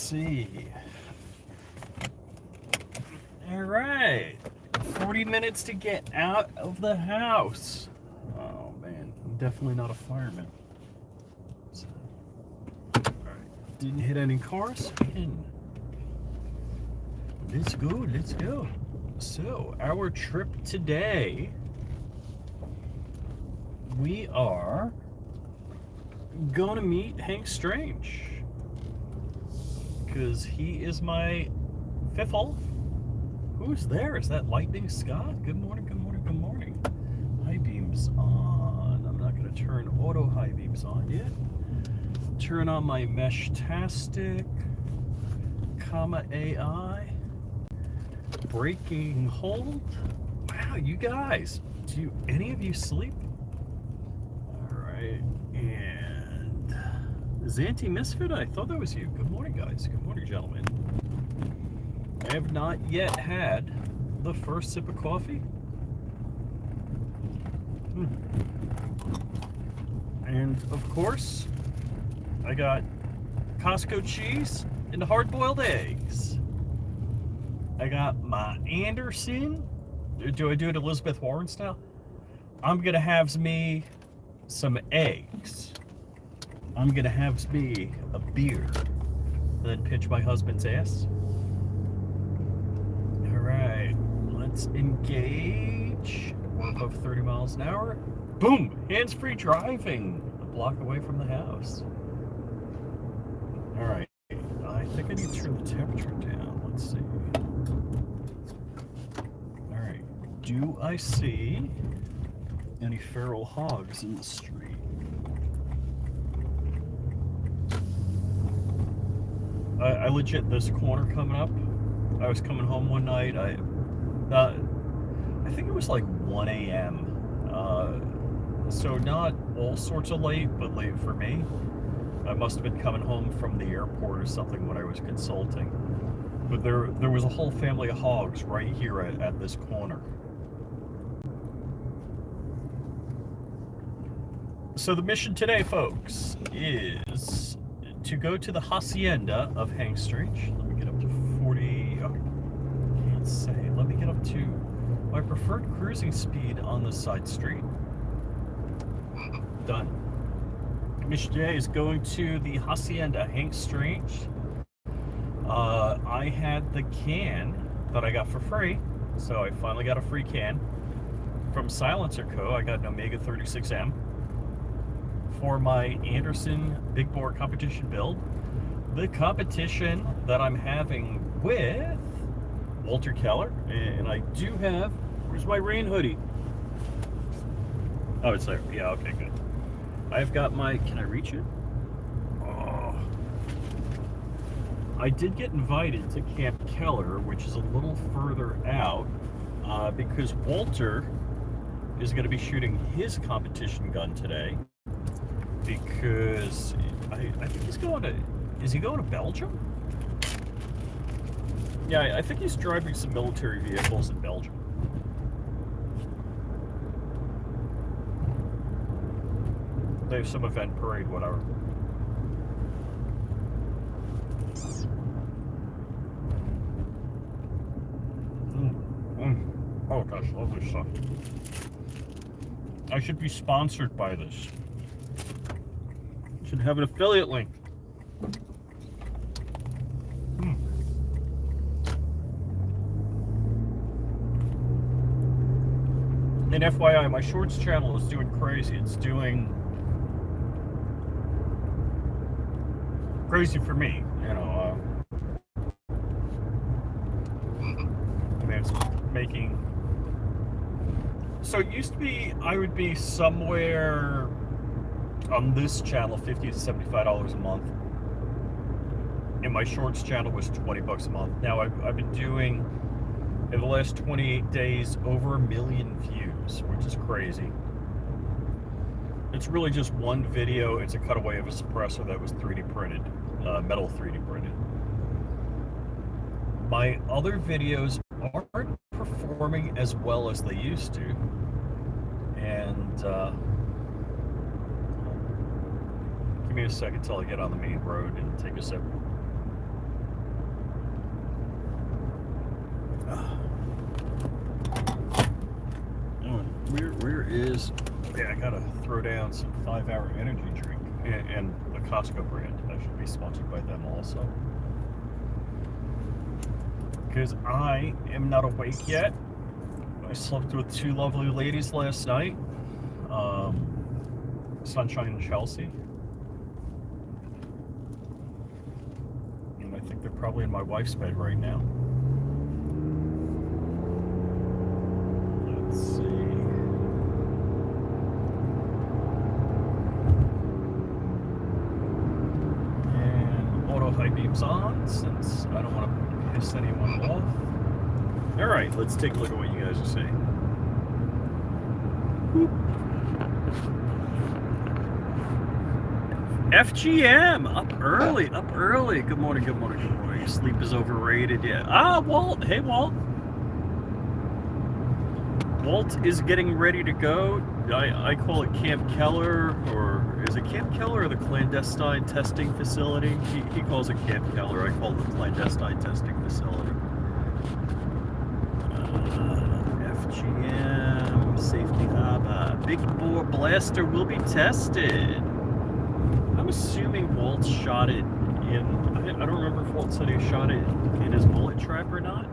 see. All right. 40 minutes to get out of the house. Oh, man. I'm definitely not a fireman. So, all right. Didn't hit any cars. Let's go. Let's go. So, our trip today, we are going to meet Hank Strange. Because he is my fiffle. Who's there? Is that Lightning Scott? Good morning, good morning, good morning. High beams on. I'm not going to turn auto high beams on yet. Turn on my Mesh-tastic, comma AI. Breaking hold. Wow, you guys. Do any of you sleep? Alright. And Zanti Misfit, I thought that was you. Good morning, guys. Good morning, gentlemen. I have not yet had the first sip of coffee. And of course, I got Costco cheese and hard-boiled eggs. I got my Anderson. Do I do it Elizabeth Warren style? I'm gonna have me some eggs. I'm gonna have me a beer. Then pitch my husband's ass. Alright, let's engage. We're above 30 miles an hour. Boom! Hands-free driving. A block away from the house. Alright, I think I need to turn the temperature down. Let's see. Alright, do I see any feral hogs in the street? I legit, this corner coming up, I was coming home one night, I think it was like 1 a.m. So not all sorts of late, but late for me. I must have been coming home from the airport or something when I was consulting. But there was a whole family of hogs right here at this corner. So the mission today, folks, is to go to the hacienda of Hank Strange. Let me get up to 40. Oh, can't say. Let me get up to my preferred cruising speed on the side street. Done. Mission today is going to the hacienda Hank Strange. I had the can that I got for free, so I finally got a free can from Silencer Co. I got an Omega 36M for my Anderson big bore competition build. The competition that I'm having with Walter Keller, and I do have, where's my rain hoodie? Oh, it's there. Yeah, okay, good. I've got my, can I reach it? Oh. I did get invited to Camp Keller, which is a little further out, because Walter is going to be shooting his competition gun today, because I think he's going to, is he going to Belgium? Yeah, I think he's driving some military vehicles in Belgium. They have some event, parade, whatever. Oh gosh, lovely stuff. I should be sponsored by this. Should have an affiliate link. And FYI, my shorts channel is doing crazy. It's doing crazy for me, you know. I mean, it's making. So it used to be I would be somewhere on this channel $50 to $75 a month, and my shorts channel was $20 a month. Now I've been doing, in the last 28 days, over 1 million views, which is crazy. It's really just one video. It's a cutaway of a suppressor that was 3D printed, metal 3D printed. My other videos aren't performing as well as they used to, and give me a second till I get on the main road and take a sip. is, yeah, I gotta throw down some 5-hour energy drink and the Costco brand. I should be sponsored by them also. Because I am not awake yet. I slept with 2 lovely ladies last night. Sunshine and Chelsea. And I think they're probably in my wife's bed right now. Let's see. And auto high beam's on since I don't want to piss anyone off. Alright, let's take a look at what you guys are saying. Whoop. FGM, up early. Good morning. Sleep is overrated, yeah. Ah, Walt, hey Walt. Walt is getting ready to go. I call it Camp Keller, or is it Camp Keller or the clandestine testing facility? He calls it Camp Keller, I call it the clandestine testing facility. FGM, safety harbor. Big bore blaster will be tested. I'm assuming Walt shot it in, I don't remember if Walt said he shot it in his bullet trap or not.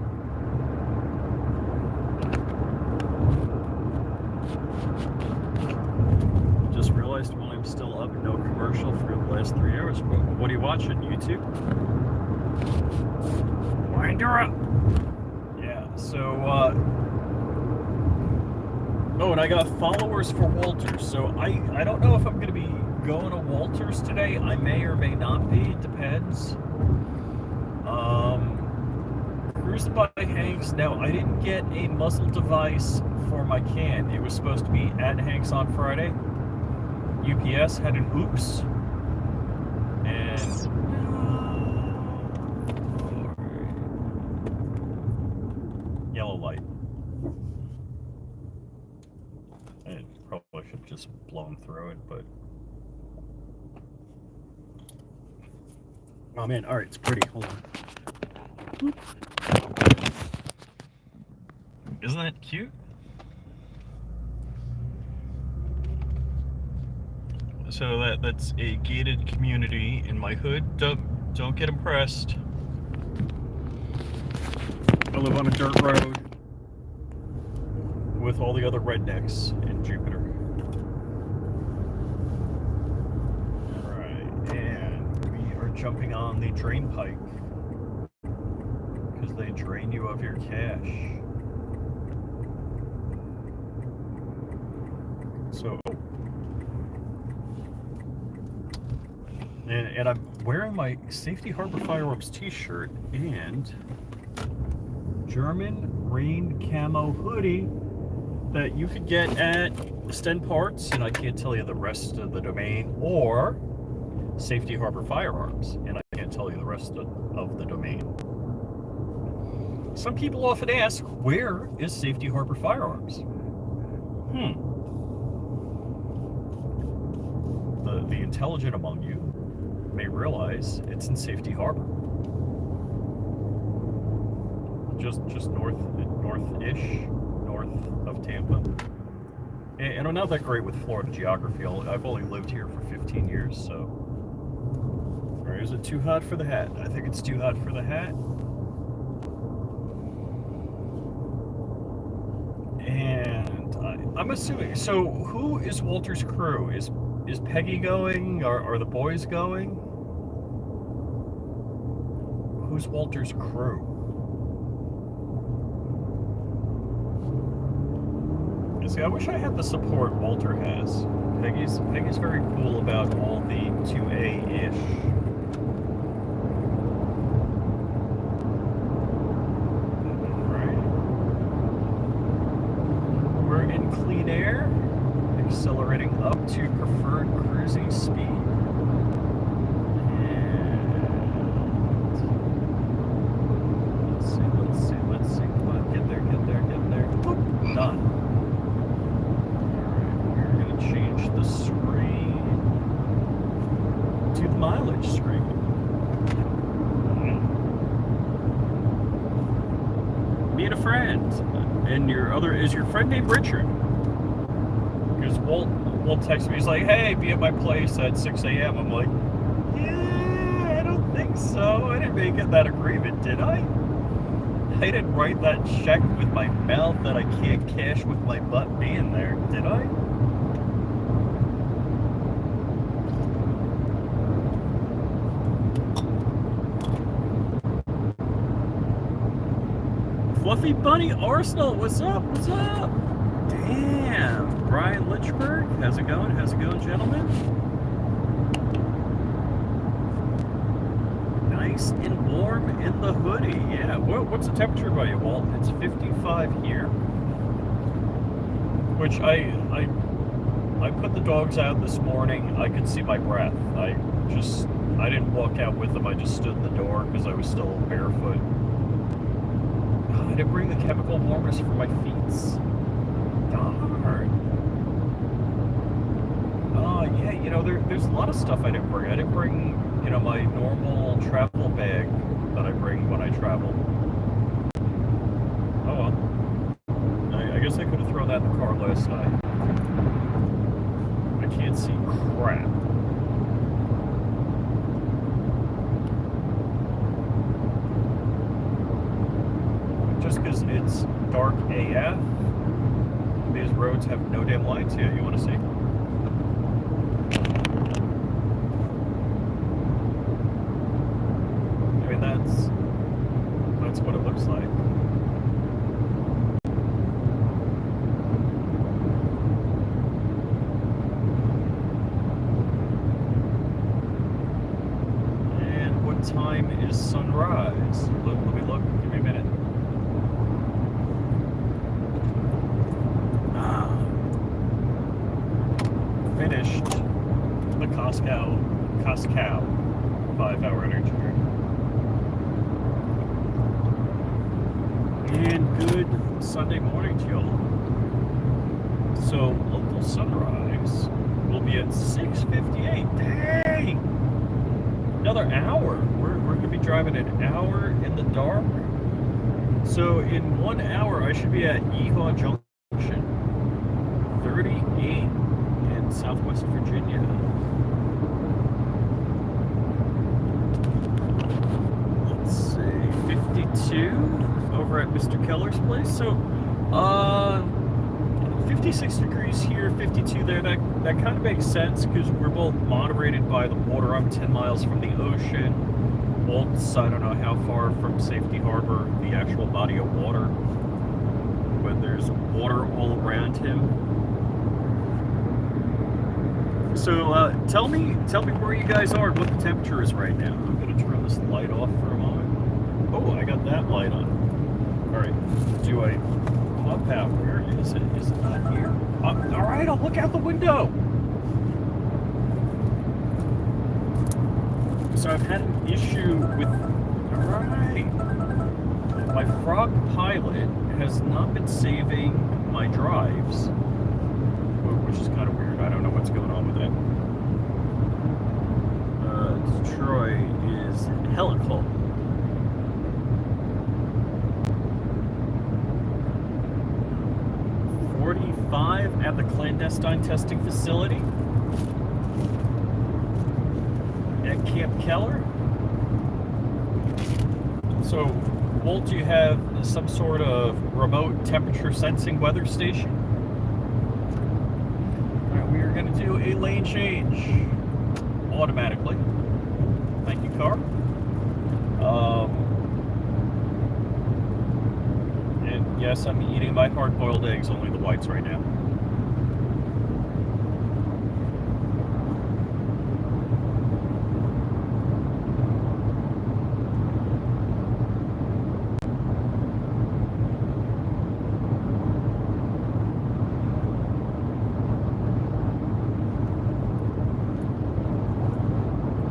Just realized while I'm still up, no commercial for the last 3 hours. What are you watching, YouTube? Wind her up! Yeah, so, oh, and I got followers for Walters, so I don't know if I'm going to be going to Walters today. I may or may not be, it depends. Cruised by Hanks. Now, I didn't get a muzzle device for my can. It was supposed to be at Hanks on Friday. UPS had an oops. And yellow light. I probably should have just blown through it, but oh man, alright, it's pretty. Hold on. Isn't that cute? So that's a gated community in my hood. Don't get impressed. I live on a dirt road with all the other rednecks in Jupiter. Alright, and we are jumping on the drain pike because they drain you of your cash. So, and I'm wearing my Safety Harbor Fireworks t-shirt and German rain camo hoodie that you could get at Sten Parts, and I can't tell you the rest of the domain, or Safety Harbor Firearms, and I can't tell you the rest of the domain. Some people often ask, where is Safety Harbor Firearms? The intelligent among you may realize it's in Safety Harbor. Just north-ish, north of Tampa. And I'm not that great with Florida geography. I've only lived here for 15 years, so. Or is it too hot for the hat? I think it's too hot for the hat. And I'm assuming, so who is Walter's crew? Is Peggy going? Are the boys going? Who's Walter's crew? See, I wish I had the support Walter has. Peggy's very cool about all the 2A-ish. Right. We're in clean air, accelerating up to preferred cruising speed. And let's see. Come on, get there. Boop, done. Change the screen to the mileage screen. Meet a friend. And is your friend named Richard? Walt texted me. He's like, "Hey, be at my place at 6 a.m." I'm like, "Yeah, I don't think so. I didn't make that agreement, did I? I didn't write that check with my mouth that I can't cash with my butt being there, did I?" Fluffy Bunny Arsenal, what's up? What's up? Damn, Brian Litchberg, how's it going? How's it going, gentlemen? Nice and warm in the hoodie. Yeah. What's the temperature by you, Walt? It's 55 here. Which I put the dogs out this morning. I could see my breath. I didn't walk out with them. I just stood in the door because I was still barefoot. I didn't bring the chemical warmers for my feet. Darn. Yeah, you know, there's a lot of stuff I didn't bring. I didn't bring, you know, my normal travel bag that I bring when I travel. Oh well. I guess I could have thrown that in the car last night. I can't see crap. Just because it's dark AF, these roads have no damn lights. Yeah, you want to see? I mean, that's what it looks like. And what time is sunrise? Let me look. Give me a minute. Finished the Costco 5-hour energy drink. And good Sunday morning to y'all. So local sunrise will be at 6:58. Dang! Another hour. We're going to be driving an hour in the dark. So in 1 hour, I should be at Yeehaw Junction 38. Southwest Virginia. Let's see, 52 over at Mr. Keller's place. So, 56 degrees here, 52 there. That kind of makes sense because we're both moderated by the water. I'm 10 miles from the ocean. Walt's, I don't know how far from Safety Harbor, the actual body of water, but there's water all around him. So tell me where you guys are and what the temperature is right now. I'm gonna turn this light off for a moment. Oh, I got that light on. All right, do I pop out? Where is it? Is it not here? All right, I'll look out the window. So I've had an issue with. All right, my Frog Pilot has not been saving my drives, which is kind of weird. I don't know what's going on with it. Detroit is helical. .45 at the clandestine testing facility at Camp Keller. So, Walt, do you have some sort of remote temperature sensing weather station? We are going to do a lane change automatically. Thank you, car. And yes, I'm eating my hard-boiled eggs, only the whites right now.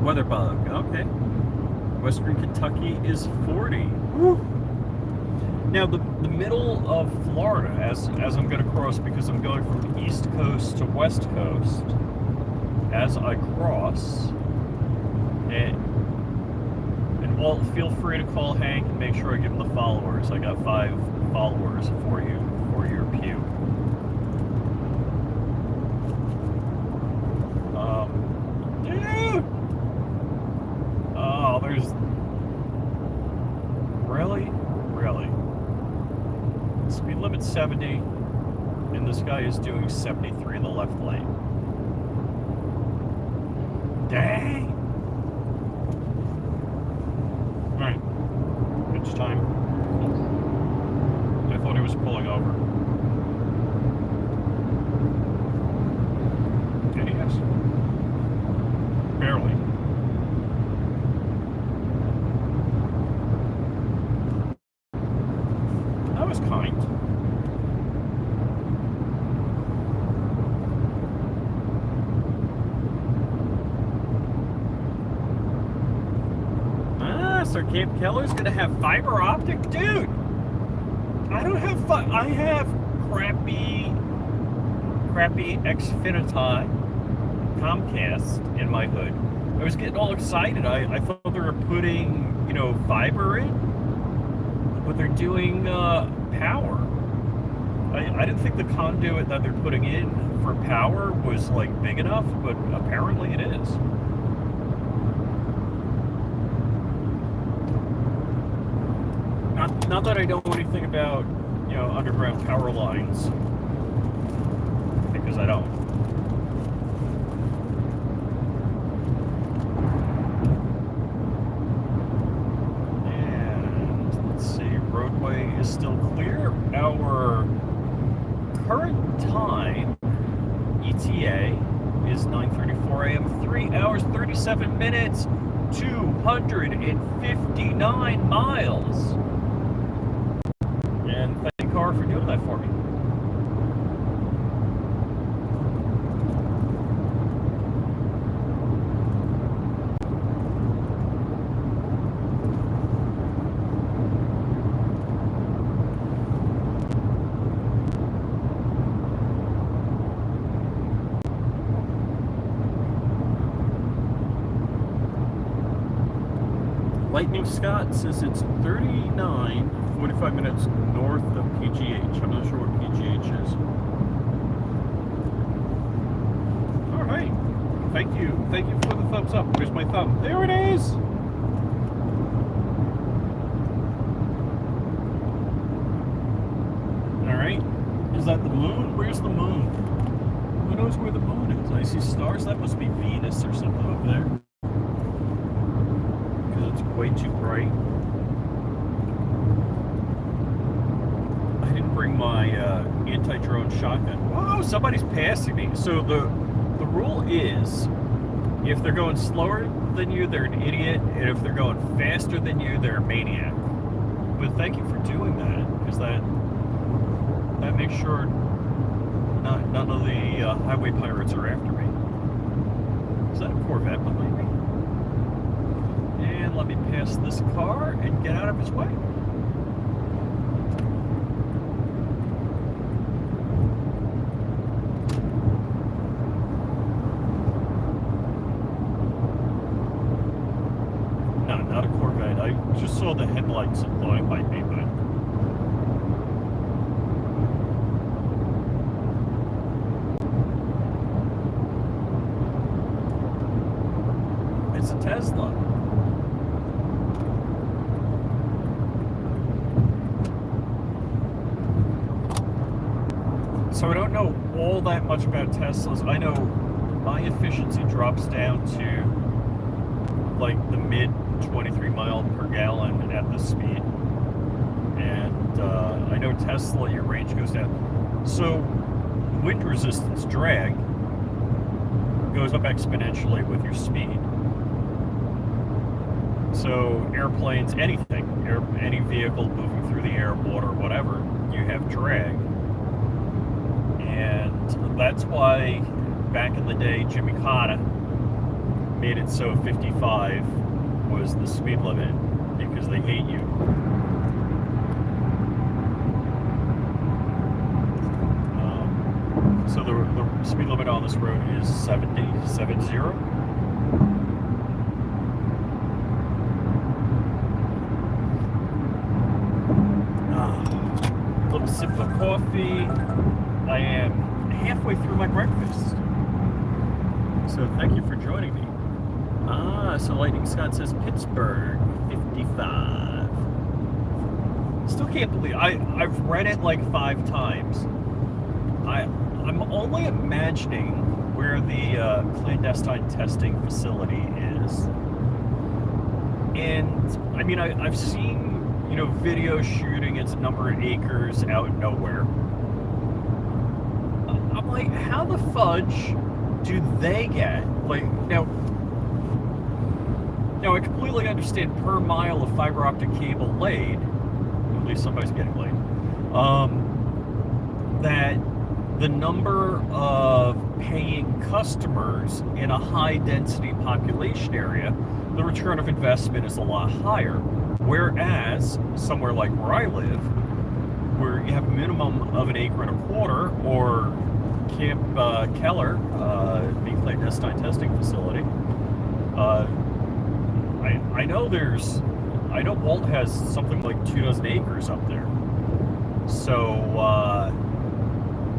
Weather bug, okay. Western Kentucky is 40. Woo. Now the middle of Florida, as I'm going to cross, because I'm going from East Coast to West Coast, as I cross, and Walt, feel free to call Hank and make sure I give him the followers. I got 5 followers for you, for your pew. Really? Really? Speed limit 70, and this guy is doing 73 in the left lane. Dang! Alright. It's time. I thought he was pulling over. And he is. Barely. That was kind. So Camp Keller's gonna have fiber optic? Dude! I don't have I have crappy Xfinity Comcast in my hood. I was getting all excited. I thought they were putting, you know, fiber in, but they're doing power. I didn't think the conduit that they're putting in for power was like big enough, but apparently it is. Not that I know anything about, you know, underground power lines, because I don't. And let's see, roadway is still clear. Our current time, ETA, is 9:34 a.m. 3 hours, 37 minutes, 259 miles. And thank Car for doing that for me. Lightning Scott says it's 45 minutes north of PGH. I'm not sure what PGH is. All right. Thank you. Thank you for the thumbs up. Where's my thumb? There it is. All right. Is that the moon? Where's the moon? Who knows where the moon is? I see stars. That must be Venus or something over there. It's way too bright. I didn't bring my anti-drone shotgun. Whoa, somebody's passing me. So the rule is, if they're going slower than you, they're an idiot, and if they're going faster than you, they're a maniac. But thank you for doing that, because that makes sure none of the highway pirates are after me. Is that a Corvette behind me? And let me pass this car and get out of his way. No, not a Corvette. I just saw the headlights glowing by me, but it's a Tesla. So I don't know all that much about Teslas. I know my efficiency drops down to like the mid 23 mile per gallon at this speed. And I know Tesla, your range goes down. So wind resistance drag goes up exponentially with your speed. So airplanes, anything, any vehicle moving through the air, water, whatever, you have drag. And that's why back in the day, Jimmy Carter made it so 55 was the speed limit, because they hate you. So the speed limit on this road is 70. Little sip of coffee. I am halfway through my breakfast. So thank you for joining me. So Lightning Scott says Pittsburgh, 55. still can't believe I've read it like 5 times. I'm only imagining where the clandestine testing facility is. And I mean, I've seen, you know, video shooting. It's a number of acres out in nowhere. I'm like, how the fudge do they get? Like, now I completely understand per mile of fiber optic cable laid, at least somebody's getting laid, that the number of paying customers in a high density population area, the return of investment is a lot higher. Whereas somewhere like where I live, where you have a minimum of 1.25 acres, or Camp Keller, the clandestine testing facility, I know Walt has something like 24 acres up there. So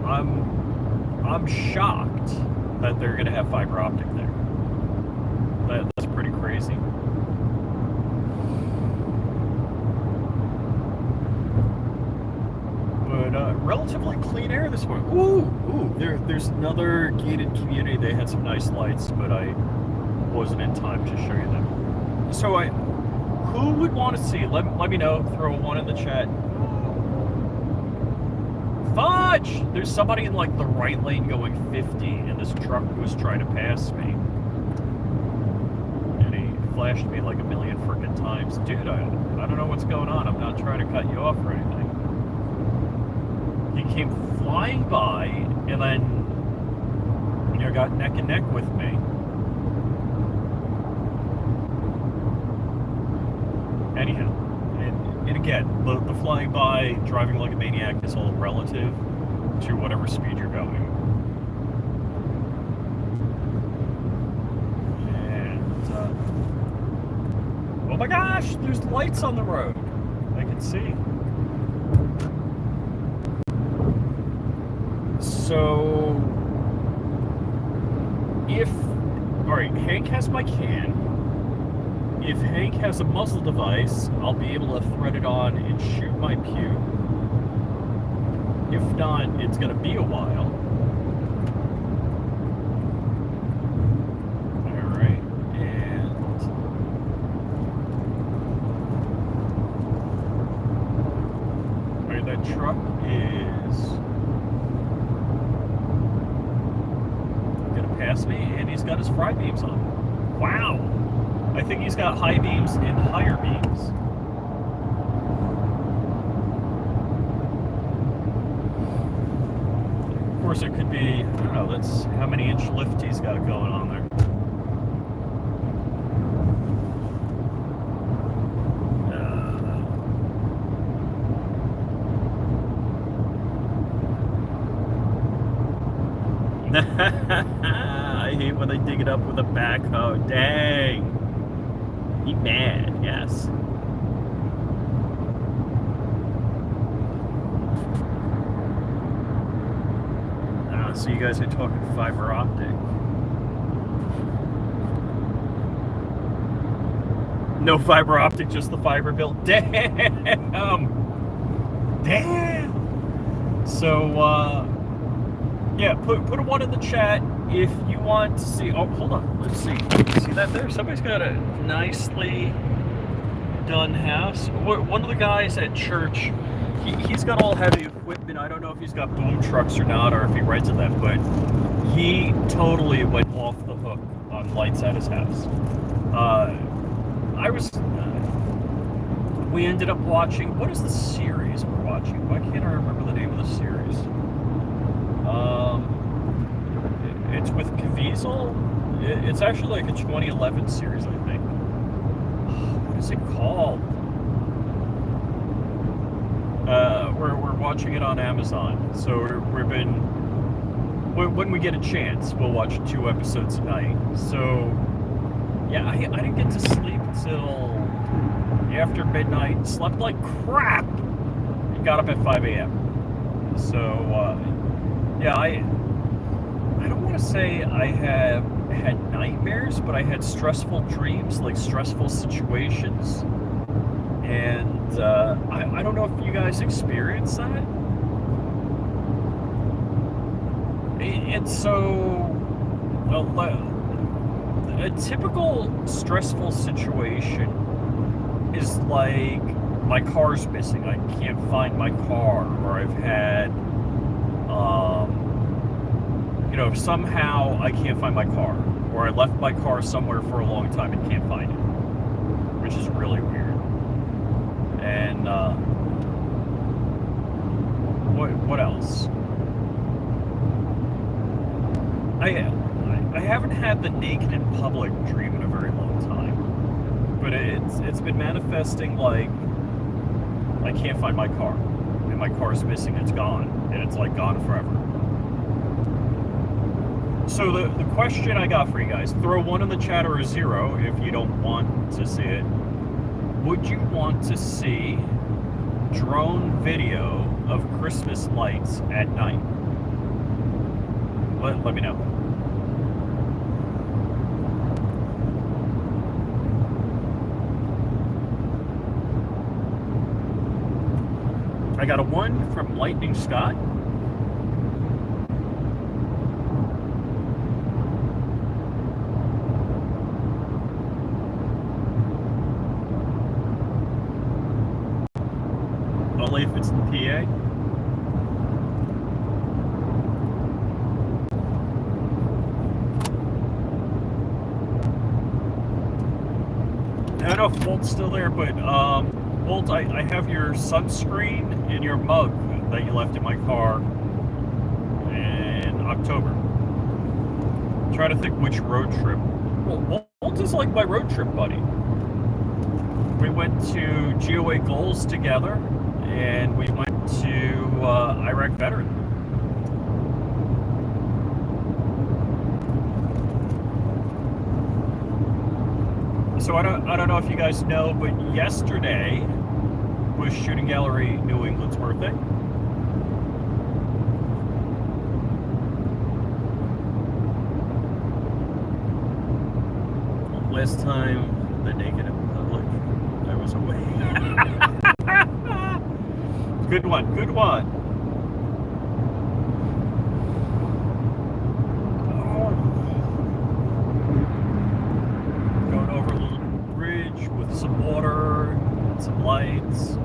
I'm shocked that they're going to have fiber optic there. That's pretty crazy. But relatively clean air this morning. Ooh, there's another gated community. They had some nice lights, but I wasn't in time to show you them. So who would want to see? Let me know. Throw a 1 in the chat. Fudge! There's somebody in like the right lane going 50, and this truck was trying to pass me. And he flashed me like a million frickin' times. Dude, I don't know what's going on. I'm not trying to cut you off or anything. He came flying by, and then, you know, got neck and neck with me. Anyhow, and again, the flying by, driving like a maniac is all relative to whatever speed you're going. And, oh my gosh, there's lights on the road. I can see. So, alright, Hank has my can. If Hank has a muzzle device, I'll be able to thread it on and shoot my pew. If not, it's going to be a while. Alright, and... Alright, that truck is... going to pass me, and he's got his fry beams on. Wow! I think he's got high beams and higher beams. Of course, it could be, I don't know, that's how many inch lift he's got going on there. I hate when they dig it up with a backhoe. Dang. He mad, yes. So you guys are talking fiber optic. No fiber optic, just the fiber built. Damn! Damn! So, yeah, put a 1 in the chat if you want to see. Oh, hold on. Let's see. See that there? Somebody's got a nicely done house. One of the guys at church, he's got all heavy equipment. I don't know if he's got boom trucks or not, or if he rented them, but he totally went off the hook on lights at his house. We ended up watching, what is the series we're watching? Why can't I remember the name of the series? It's with Caviezel. It's actually like a 2011 series, I think. What is it called? We're watching it on Amazon. So we've been, when we get a chance, we'll watch 2 episodes a night. So yeah, I didn't get to sleep until after midnight. Slept like crap. And got up at 5 a.m. So yeah, I don't want to say I have had nightmares, but I had stressful dreams, like stressful situations. And I I don't know if you guys experience that. And so, a typical stressful situation is like my car's missing. I can't find my car, or I've had, somehow I can't find my car, or I left my car somewhere for a long time and can't find it, which is really weird. And what else? I haven't had the naked in public dream in a very long time, but it's been manifesting like I can't find my car, and my car's missing. It's gone, and it's like gone forever. So the question I got for you guys: throw 1 in the chat or a 0 if you don't want to see it. Would you want to see drone video of Christmas lights at night? Let me know. I got a 1 from Lightning Scott. Only if it's in PA. I don't know if Bolt's still there, but Bolt, I have your sunscreen in your mug that you left in my car in October. Try to think which road trip. Well, Bolt is like my road trip buddy. We went to GOA Goals together, and we went to Iraq Veteran. So I don't know if you guys know, but yesterday was Shooting Gallery New England's birthday. Last time the naked in public, I was away. Good one, good one. Going over a little bridge with some water and some lights.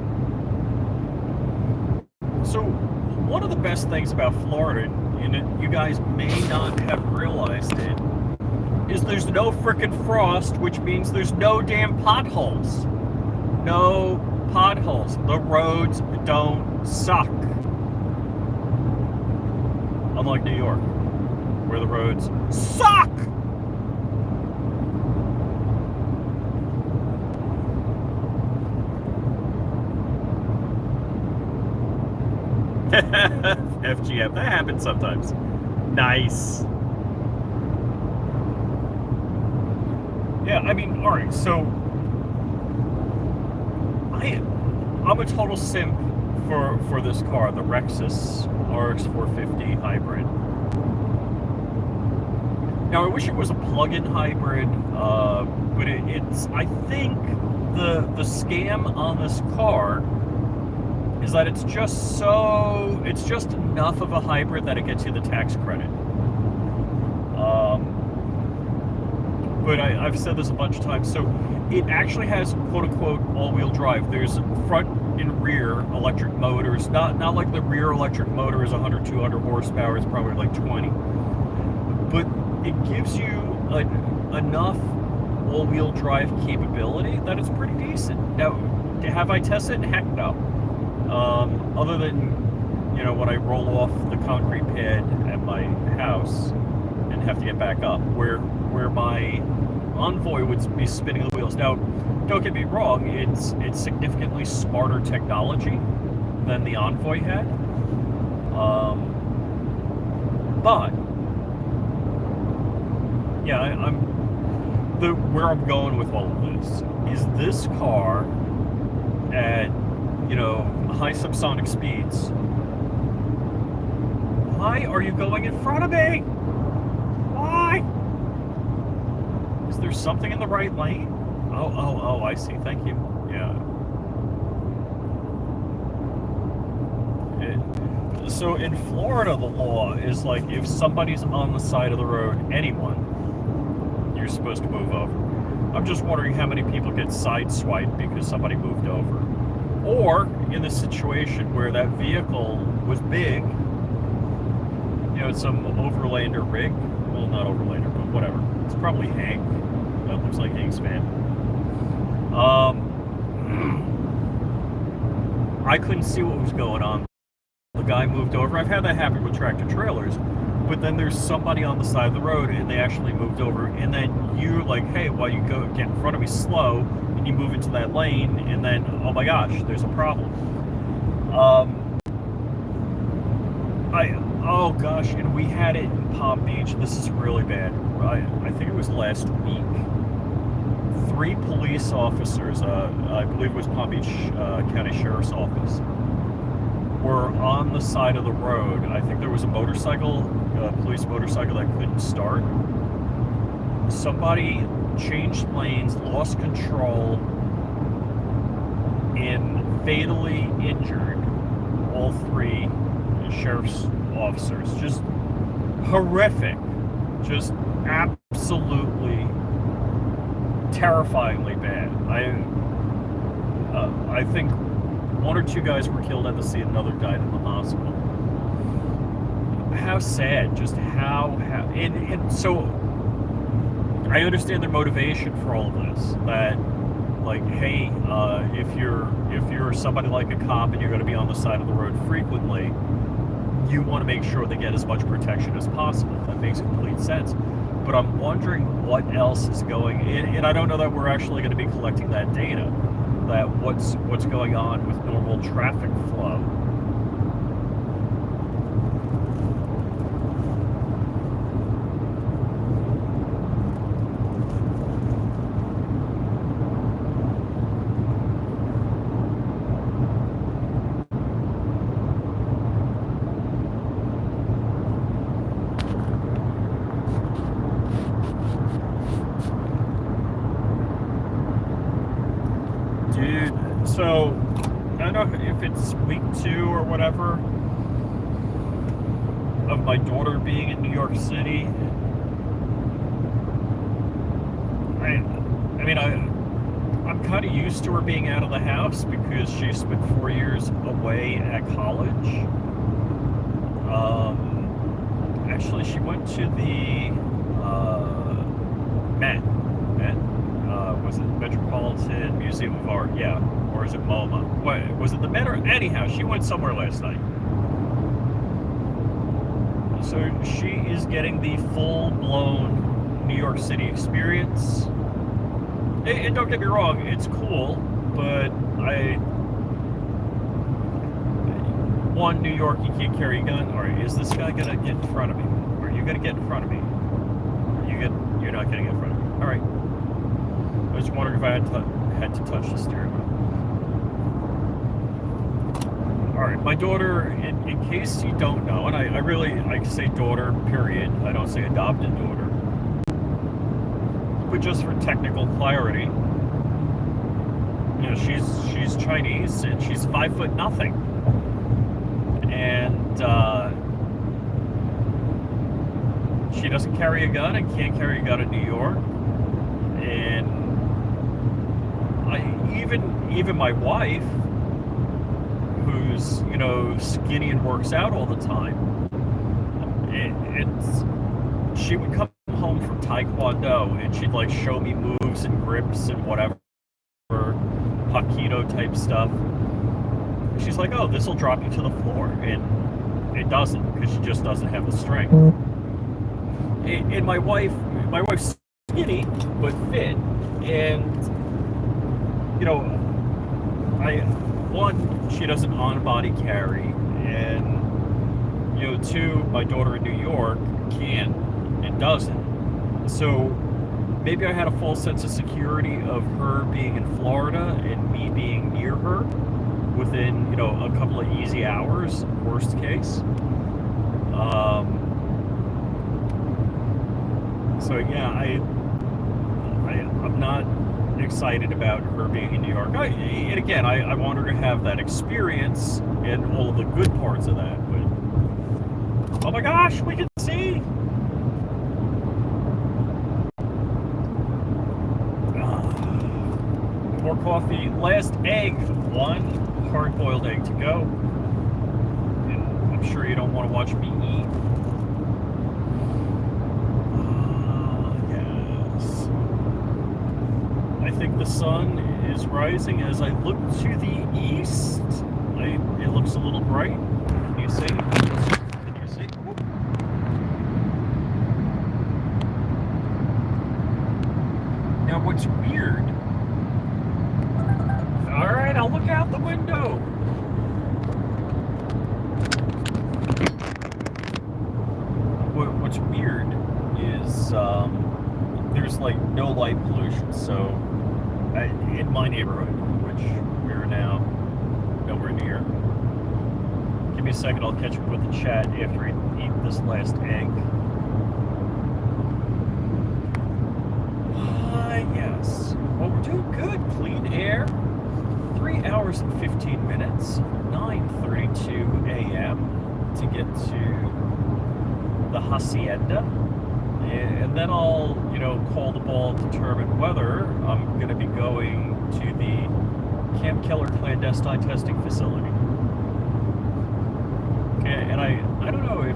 So, one of the best things about Florida, and you guys may not have realized it, is there's no frickin' frost, which means there's no damn potholes. No potholes. The roads don't suck. Unlike New York, where the roads suck! FGM, that happens sometimes. Nice. Yeah, I mean, alright, so I'm a total simp for this car, the Rexus RX 450 hybrid. Now, I wish it was a plug-in hybrid, but it's, I think the scam on this car is that it's just enough of a hybrid that it gets you the tax credit. But I've said this a bunch of times, so it actually has quote-unquote all-wheel drive. There's front and rear electric motors, not like the rear electric motor is 100, 200 horsepower, it's probably like 20. But it gives you enough all-wheel drive capability that it's pretty decent. Now, have I tested it? Heck no. Other than, when I roll off the concrete pad at my house and have to get back up, where my Envoy would be spinning the wheels. Now, don't get me wrong, it's significantly smarter technology than the Envoy had. But yeah, where I'm going with all of this is this car at high subsonic speeds. Why are you going in front of me? Why? Is there something in the right lane? Oh, I see. Thank you. Yeah. So in Florida, the law is like if somebody's on the side of the road, anyone, you're supposed to move over. I'm just wondering how many people get sideswiped because somebody moved over. Or in the situation where that vehicle was big, you know, it's some overlander rig. Well, not overlander, but whatever. It's probably Hank. That looks like Hank's van. I couldn't see what was going on. The guy moved over. I've had that happen with tractor trailers, but then there's somebody on the side of the road and they actually moved over, and then you're like, hey, while you go get in front of me slow, and you move into that lane, and then, oh my gosh, there's a problem. Oh gosh, and we had it in Palm Beach. This is really bad. I think it was last week. 3 police officers, I believe it was Palm Beach County Sheriff's Office, were on the side of the road. I think there was a motorcycle, a police motorcycle that couldn't start. Somebody changed lanes, lost control, and fatally injured all 3 sheriff's officers. Just horrific. Just absolutely terrifyingly bad. I think 1 or 2 guys were killed at the scene, another died in the hospital. How sad, just how and so I understand their motivation for all of this, that like, hey, if you're somebody like a cop and you're going to be on the side of the road frequently, you want to make sure they get as much protection as possible. That makes complete sense. But I'm wondering what else is going in, and I don't know that we're actually going to be collecting that data, that what's going on with normal traffic flow. Dude, so I don't know if it's week 2 or whatever of my daughter being in New York City. I'm kind of used to her being out of the house because she spent 4 years away at college. Actually, she went to the Met. Was it Metropolitan Museum of Art? Yeah. Or is it MoMA? What, was it the Met? Or anyhow, she went somewhere last night. So she is getting the full-blown New York City experience. And don't get me wrong, it's cool, but New York, you can't carry a gun. All right, is this guy gonna get in front of me? Are you gonna get in front of me? You're not gonna get in front of me. All right. I was wondering if I had to touch the steering wheel. All right, my daughter, in case you don't know, and I say daughter, period. I don't say adopted daughter. But just for technical clarity, you know, she's Chinese and she's 5'0" nothing. And she doesn't carry a gun and can't carry a gun in New York. And even my wife, who's, you know, skinny and works out all the time, she would come home from Taekwondo and she'd like show me moves and grips and whatever, Hapkido type stuff. She's like, oh, this will drop you to the floor, and it doesn't, because she just doesn't have the strength. And my wife's skinny but fit, and you know, she doesn't on-body carry, and you know, 2, my daughter in New York can't and doesn't. So maybe I had a false sense of security of her being in Florida and me being near her within, you know, a couple of easy hours, worst case. So yeah, I'm not excited about her being in New York. And again, I want her to have that experience and all of the good parts of that, but Oh my gosh, we can see! More coffee. Last egg. One hard-boiled egg to go. And I'm sure you don't want to watch me eat. Yes. I think the sun is rising as I look to the east. It looks a little bright. Can you see? Can you see? Whoop. Now what's weird... Alright, I'll look out the window. What's weird is there's like no light pollution. So in my neighborhood, which we're now nowhere near. Give me a second, I'll catch up with the chat after I eat this last egg. Yes. Well, we're doing good. Clean air. 3 hours and 15 minutes. 9:32 a.m. to get to the hacienda. And then I'll, call the ball and determine whether I'm going to be going to the Camp Keller clandestine testing facility. Okay, and I don't know if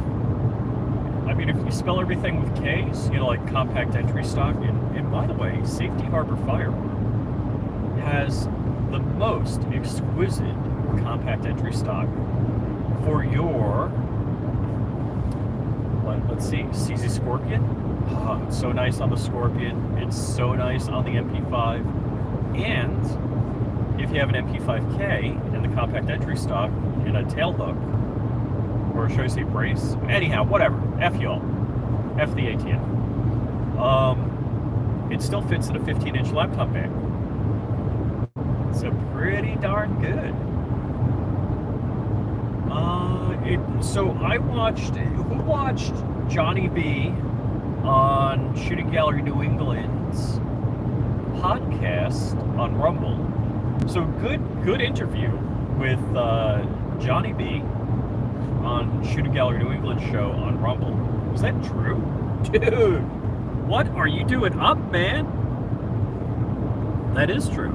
you spell everything with K's, like compact entry stock, and by the way, Safety Harbor Firearm has the most exquisite compact entry stock for your, let's see, CZ Scorpion. Oh, it's so nice on the Scorpion. It's so nice on the MP5. And if you have an MP5K and the compact entry stock and a tail hook, or should I say brace? Anyhow, whatever. F y'all. F the ATM. It still fits in a 15-inch laptop bag. So pretty darn good. So I watched, who watched Johnny B on Shooting Gallery New England's podcast on Rumble. So good interview with Johnny B on Shooting Gallery New England show on Rumble. Is that true? Dude, what are you doing up, man? That is true.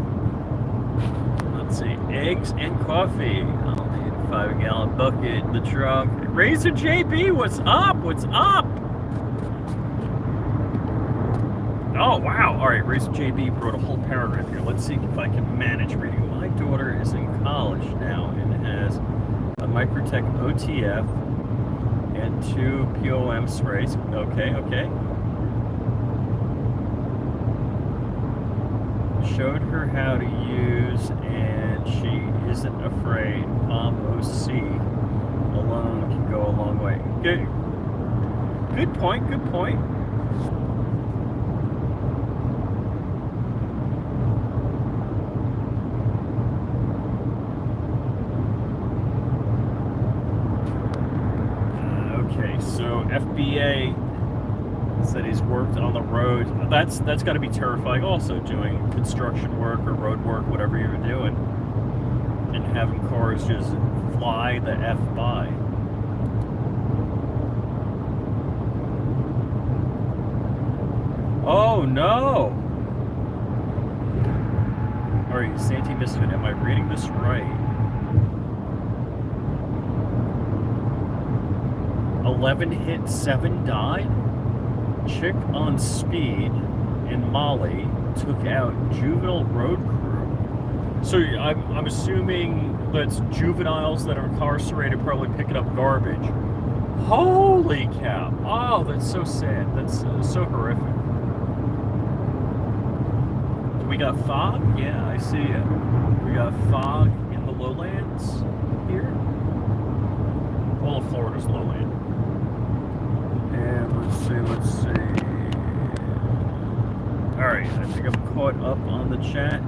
Let's see, eggs and coffee. I'll need a 5-gallon bucket in the trunk. Razor JB, what's up? What's up? Oh, wow. All right, Razor JB wrote a whole paragraph here. Let's see if I can manage reading. My daughter is in college now and has a Microtech OTF and 2 POM sprays. Okay. Showed her how to use, and she isn't afraid. Palm OC alone can go a long way. Good point. So FBA said he's worked on the road. That's got to be terrifying. Also, doing construction work or road work, whatever you're doing, and having cars just fly the F by. Oh no! All right, Santy Misfit. Am I reading this right? 11 hit, 7 died. Chick on speed in Mali took out juvenile road crew. So I'm assuming that's juveniles that are incarcerated, probably picking up garbage. Holy cow! Oh, that's so sad. That's so horrific. We got fog. Yeah, I see it. We got fog in the lowlands here. All of Florida's lowland. And let's see. Alright, I think I'm caught up on the chat.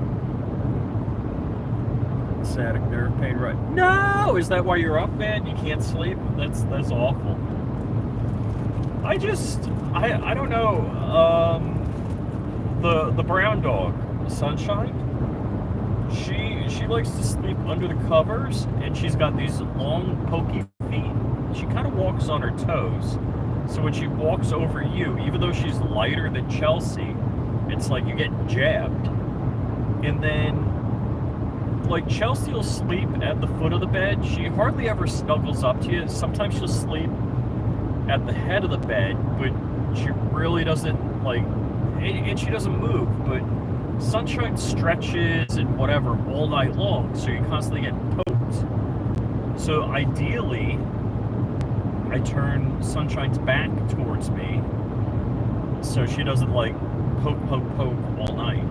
Sciatic nerve pain, right? No! Is that why you're up, man? You can't sleep? That's awful. I don't know. The brown dog, Sunshine, she likes to sleep under the covers, and she's got these long, pokey feet. she kind of walks on her toes. So when she walks over you, even though she's lighter than Chelsea, it's like you get jabbed. And then, like, Chelsea will sleep at the foot of the bed. She hardly ever snuggles up to you. Sometimes she'll sleep at the head of the bed, but she really doesn't, like, and she doesn't move. But Sunshine stretches and whatever all night long, so you constantly get poked. So ideally, I turn Sunshine's back towards me so she doesn't, like, poke all night.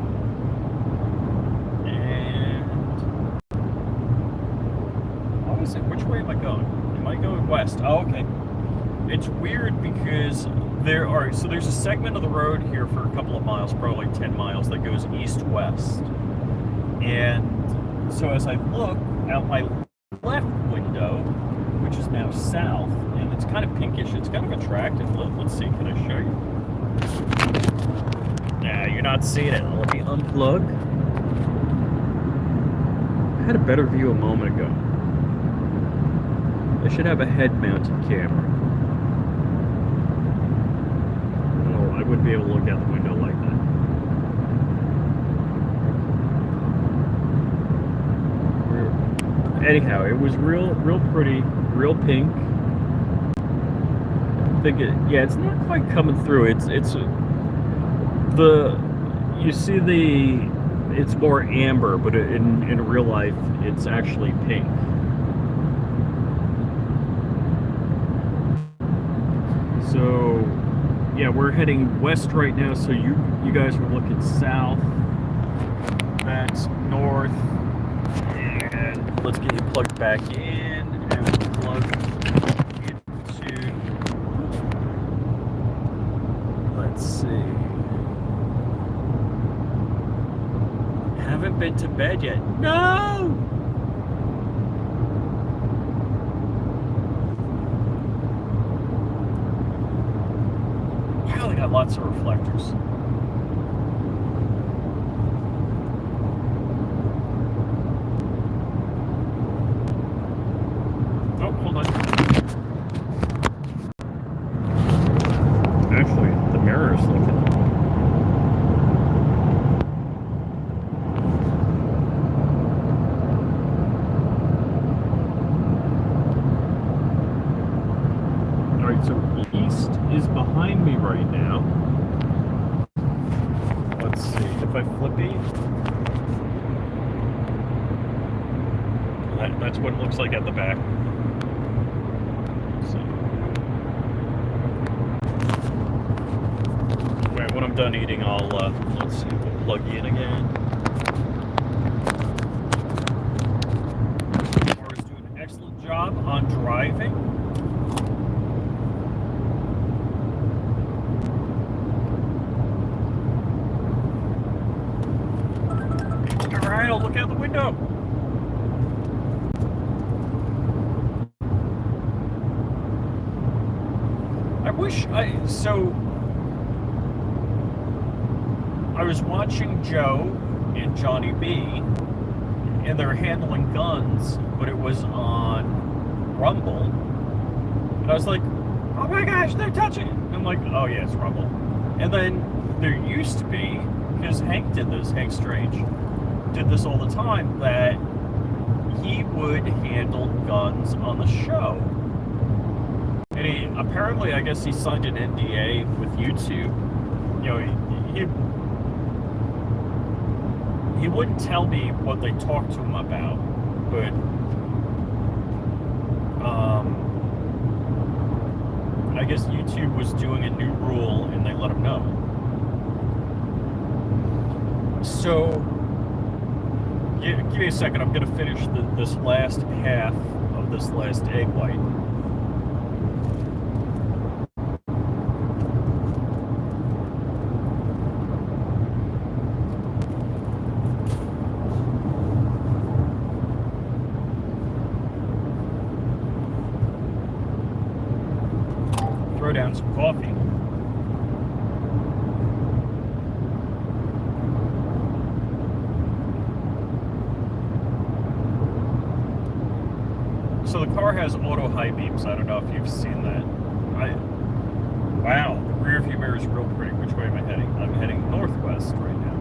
Which way am I going? Am I going west? Oh, okay. It's weird because there's a segment of the road here for a couple of miles, probably like 10 miles, that goes east-west. And so as I look out my left window, which is now south, and it's kind of pinkish, it's kind of attractive. Let's see, can I show you? Nah, you're not seeing it. Let me unplug. I had a better view a moment ago. I should have a head-mounted camera. Well, I wouldn't be able to look out the window like that. Anyhow, it was real pretty, real pink. I think it's not quite coming through. It's more amber, but in real life, it's actually pink. So, yeah, we're heading west right now, so you guys are looking south. That's north. And let's get you plugged back in and plug into, let's see. Haven't been to bed yet. No! Got lots of reflectors. Oh, hold on. Actually, the mirror is looking. Alright, so east is behind me right now. Let's see, if I flippy, that's what it looks like at the back. So, right, when I'm done eating, I'll, let's see, we'll plug you in again. Laura's doing an excellent job on driving. Alright, look out the window. I was watching Joe and Johnny B, and they're handling guns, but it was on Rumble. And I was like, oh my gosh, they're touching it. I'm like, oh yeah, it's Rumble. And then there used to be, because Hank did this, Hank Strange did this all the time, that he would handle guns on the show. And apparently, I guess he signed an NDA with YouTube. You know, he wouldn't tell me what they talked to him about, but I guess YouTube was doing a new rule and they let him know. So, give me a second. I'm going to finish this last half of this last egg white. Throw down some coffee. So the car has auto high beams. I don't know if you've seen that. Wow, the rear view mirror is real pretty. Which way am I heading? I'm heading northwest right now.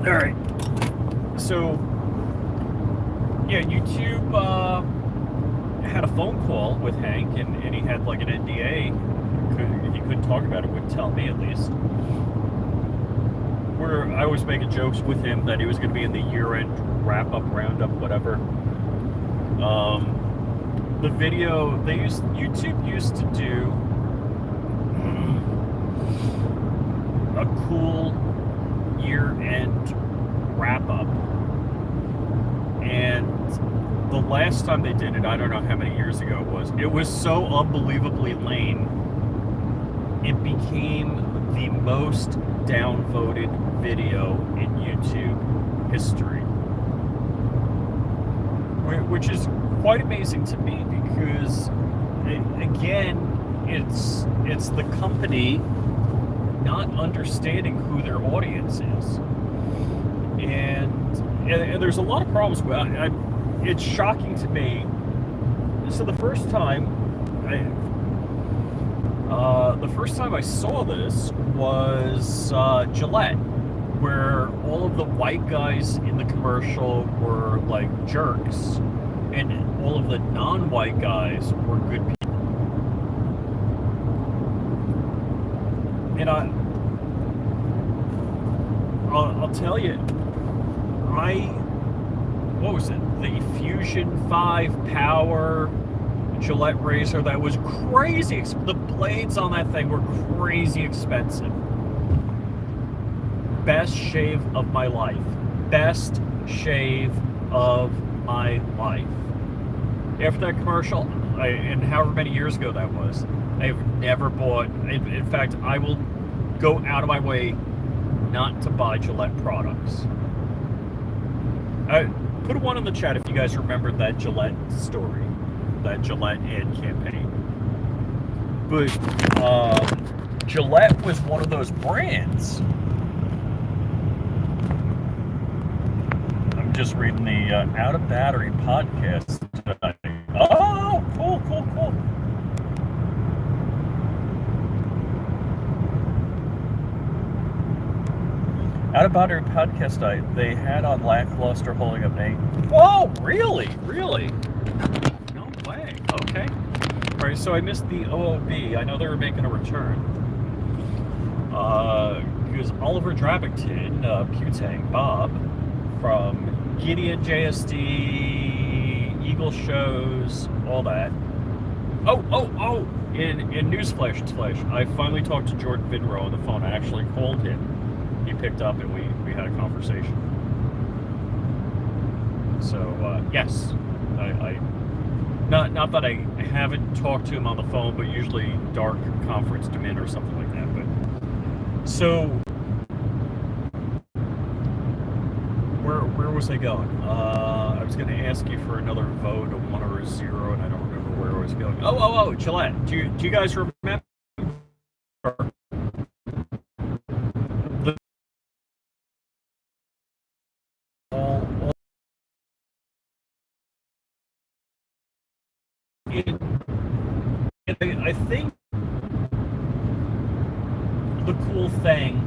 All right. So, yeah, YouTube had a phone call with Hank, and he had like an NDA. He couldn't talk about it, wouldn't tell me at least. Where I was making jokes with him that he was going to be in the year-end wrap-up, roundup, whatever. The video YouTube used to do a cool year-end wrap-up, and the last time they did it, I don't know how many years ago it was so unbelievably lame, it became the most downvoted video in YouTube history, which is quite amazing to me because, again, it's the company not understanding who their audience is, and there's a lot of problems with it. It's shocking to me. So the first time I saw this was Gillette, where all of the white guys in the commercial were like jerks, and all of the non-white guys were good people. And I'll tell you, what was it? The Fusion 5 Power Gillette razor that was crazy. The blades on that thing were crazy expensive. Best shave of my life. Best shave of my life. After that commercial, and however many years ago that was, I've never bought. In fact, I will go out of my way not to buy Gillette products. Put a 1 in the chat if you guys remember that Gillette story, that Gillette ad campaign. But Gillette was one of those brands. I'm just reading the Out of Battery podcast today. Oh, cool. Out of Battery podcast they had on Lackluster holding up Nate. Whoa, really? No way. Okay. All right, so I missed the OOB. I know they were making a return. Because Oliver Drabington, Putang Bob, from Gideon JSD, Eagle Shows, all that. Oh! In Newsflash, I finally talked to Jordan Vidro on the phone. I actually called him. He picked up and we had a conversation. So yes, I not that I haven't talked to him on the phone, but usually dark conference to min or something like that. But so where was I going? I was going to ask you for another vote, a 1 or a 0, and I don't remember where I was going. Oh, Gillette. Do you guys remember? I think the cool thing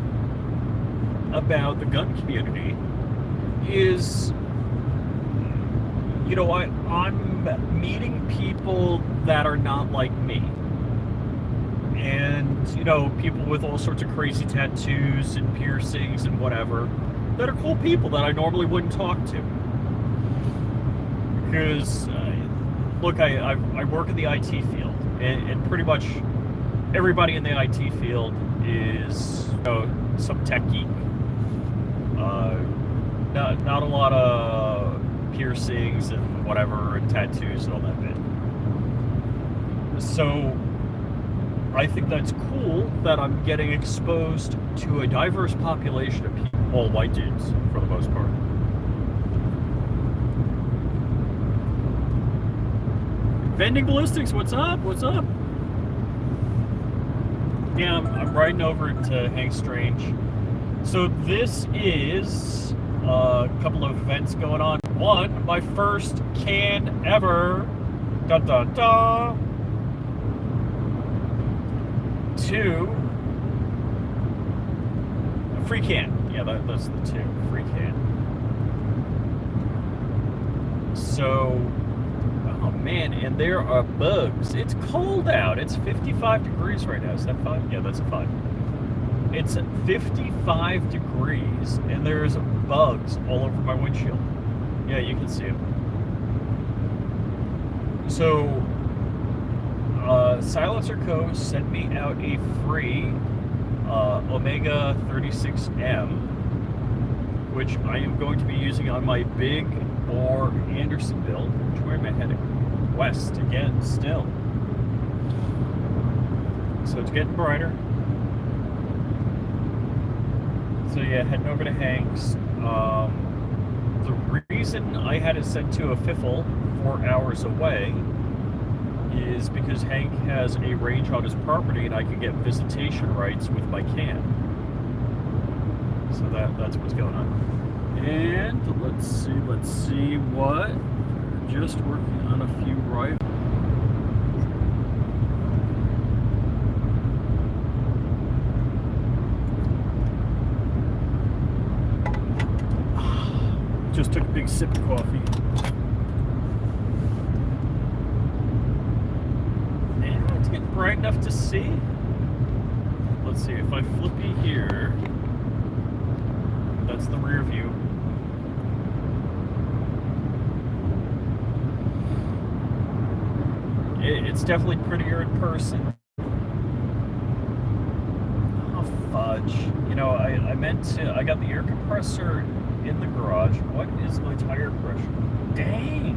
about the gun community is, I'm meeting people that are not like me. And, people with all sorts of crazy tattoos and piercings and whatever that are cool people that I normally wouldn't talk to. Because, look, I work in the IT field, and pretty much everybody in the IT field is some tech geek. Not a lot of piercings and whatever, and tattoos and all that bit. So I think that's cool that I'm getting exposed to a diverse population of people, all white dudes for the most part. Vending Ballistics, what's up? Yeah, I'm riding over to Hank Strange. So this is a couple of events going on. One, my first can ever. Da da da. Two, a free can. Yeah, that's the two. Free can. So, oh man, and there are bugs. It's cold out. It's 55 degrees right now. Is that 5? Yeah, that's a 5. It's 55 degrees, and there's bugs all over my windshield. Yeah, you can see them. So, Silencer Co. sent me out a free Omega 36M, which I am going to be using on my big bore Andersonville. Which way am I heading? West again, still. So it's getting brighter. So yeah, heading over to Hank's. The reason I had it sent to a Fiffle 4 hours away is because Hank has a range on his property and I can get visitation rights with my can. So that's what's going on. And let's see what. Just working on a few rifles. Just took a big sip of coffee. And it's getting bright enough to see. Let's see, if I flippy here, that's the rear view. It's definitely prettier in person. Oh, fudge. You know, I meant to, I got the air compressor in the garage. What is my tire pressure? Dang!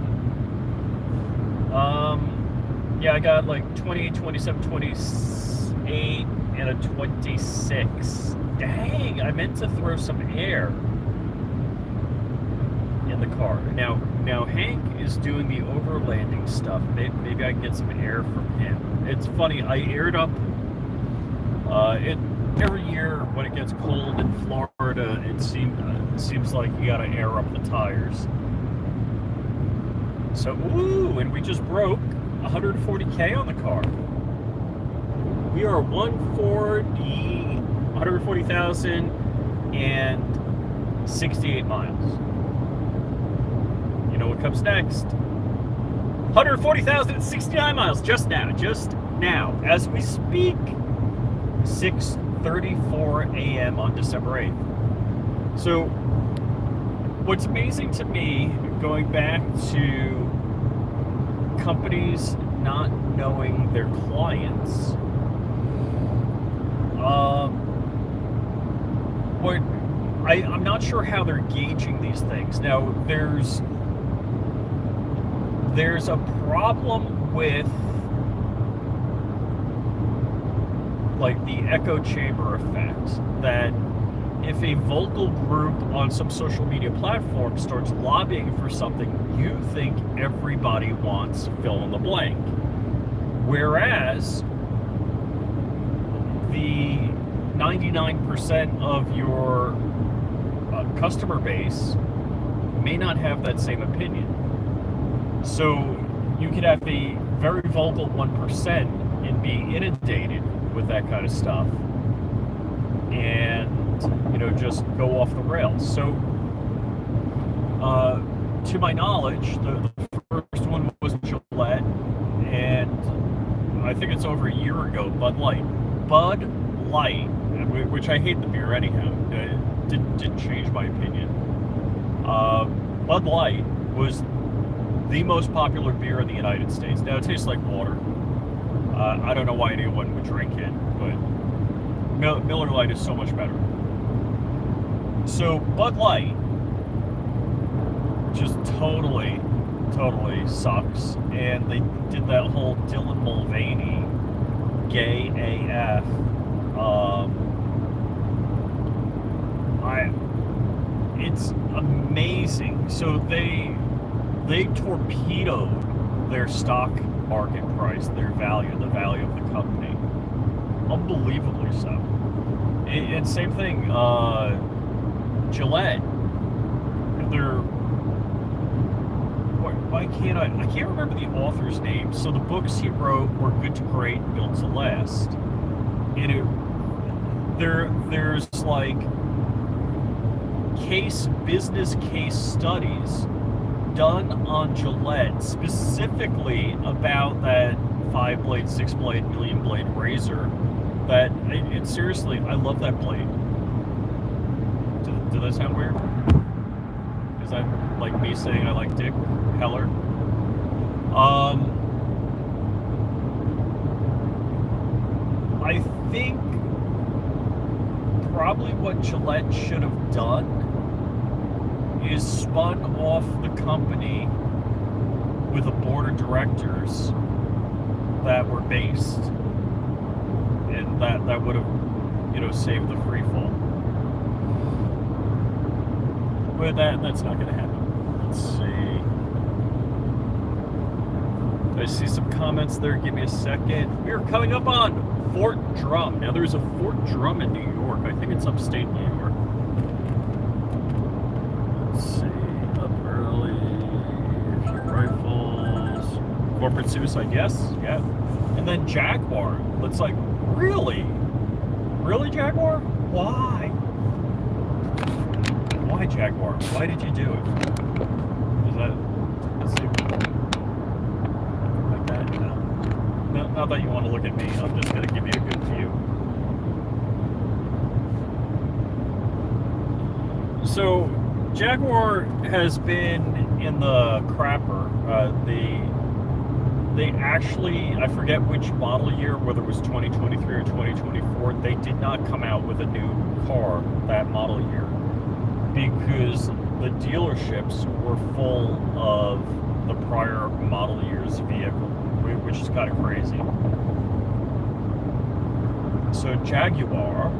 Yeah, I got like 28, 27, 28, and a 26. Dang! I meant to throw some air in the car. Now Hank is doing the overlanding stuff. Maybe I can get some air from him. It's funny, I aired up every year when it gets cold in Florida, it seems like you gotta air up the tires. So, ooh, and we just broke 140K on the car. We are 140,068 miles. You know what comes next? 140,069 miles just now, as we speak. 6:34 a.m. on December 8th. So, what's amazing to me, going back to companies not knowing their clients, I'm not sure how they're gauging these things. Now, there's a problem with like the echo chamber effect, that if a vocal group on some social media platform starts lobbying for something, you think everybody wants fill in the blank. Whereas the 99% of your customer base may not have that same opinion. So you could have a very vocal 1% and be inundated with that kind of stuff, and just go off the rails. So to my knowledge, the first one was Gillette, and I think it's over a year ago, Bud Light, which I hate the beer anyhow. It didn't change my opinion. Bud Light was the most popular beer in the United States. Now, it tastes like water. I don't know why anyone would drink it, but Miller Lite is so much better. So Bud Light just totally sucks, and they did that whole Dylan Mulvaney gay AF. It's amazing. So they torpedoed their stock market price, the value of the company. unbelievably so. And same thing, Gillette. They're why can't I can't remember the author's name. So the books he wrote were Good to Great, Built to Last. And there's like business case studies done on Gillette specifically about that 5-blade, 6-blade, million-blade razor. That it seriously, I love that blade. Did that sound weird? Is that like me saying I like Dick Heller? I think probably what Gillette should have done is spun off the company with a board of directors that were based, and that would have, saved the free fall. But that's not going to happen. Let's see. I see some comments there. Give me a second. We are coming up on Fort Drum. Now, there's a Fort Drum in New York. I think it's upstate New York. Let's see. Up early. A few rifles. Corporate suicide. Yes. Yeah. And then Jaguar. It's like, really? Really, Jaguar? Why? Why, Jaguar? Why did you do it? Is that... Let's see. Like that? No. Not that you want to look at me. I'm just going to give you a good view. So, Jaguar has been in the crapper. They actually, I forget which model year, whether it was 2023 or 2024, they did not come out with a new car that model year because the dealerships were full of the prior model year's vehicle, which is kind of crazy. So Jaguar,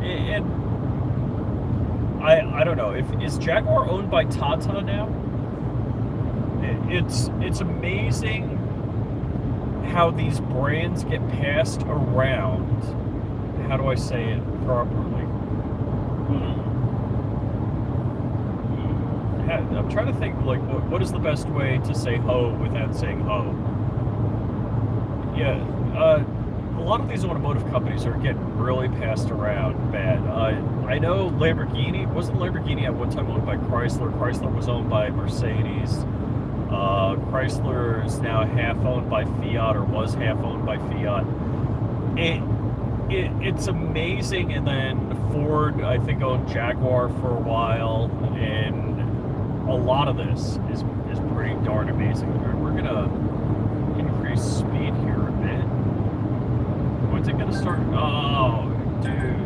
and I don't know, is Jaguar owned by Tata now? It's amazing how these brands get passed around. How do I say it properly? I'm trying to think, like, what is the best way to say ho without saying ho? Yeah, a lot of these automotive companies are getting really passed around bad. I know Lamborghini, wasn't Lamborghini at one time owned by Chrysler? Chrysler was owned by Mercedes. Chrysler is now half owned by Fiat, or was half owned by Fiat. It's amazing. And then Ford, I think, owned Jaguar for a while, and a lot of this is pretty darn amazing. We're gonna increase speed here a bit. When's it gonna start? Oh, dude.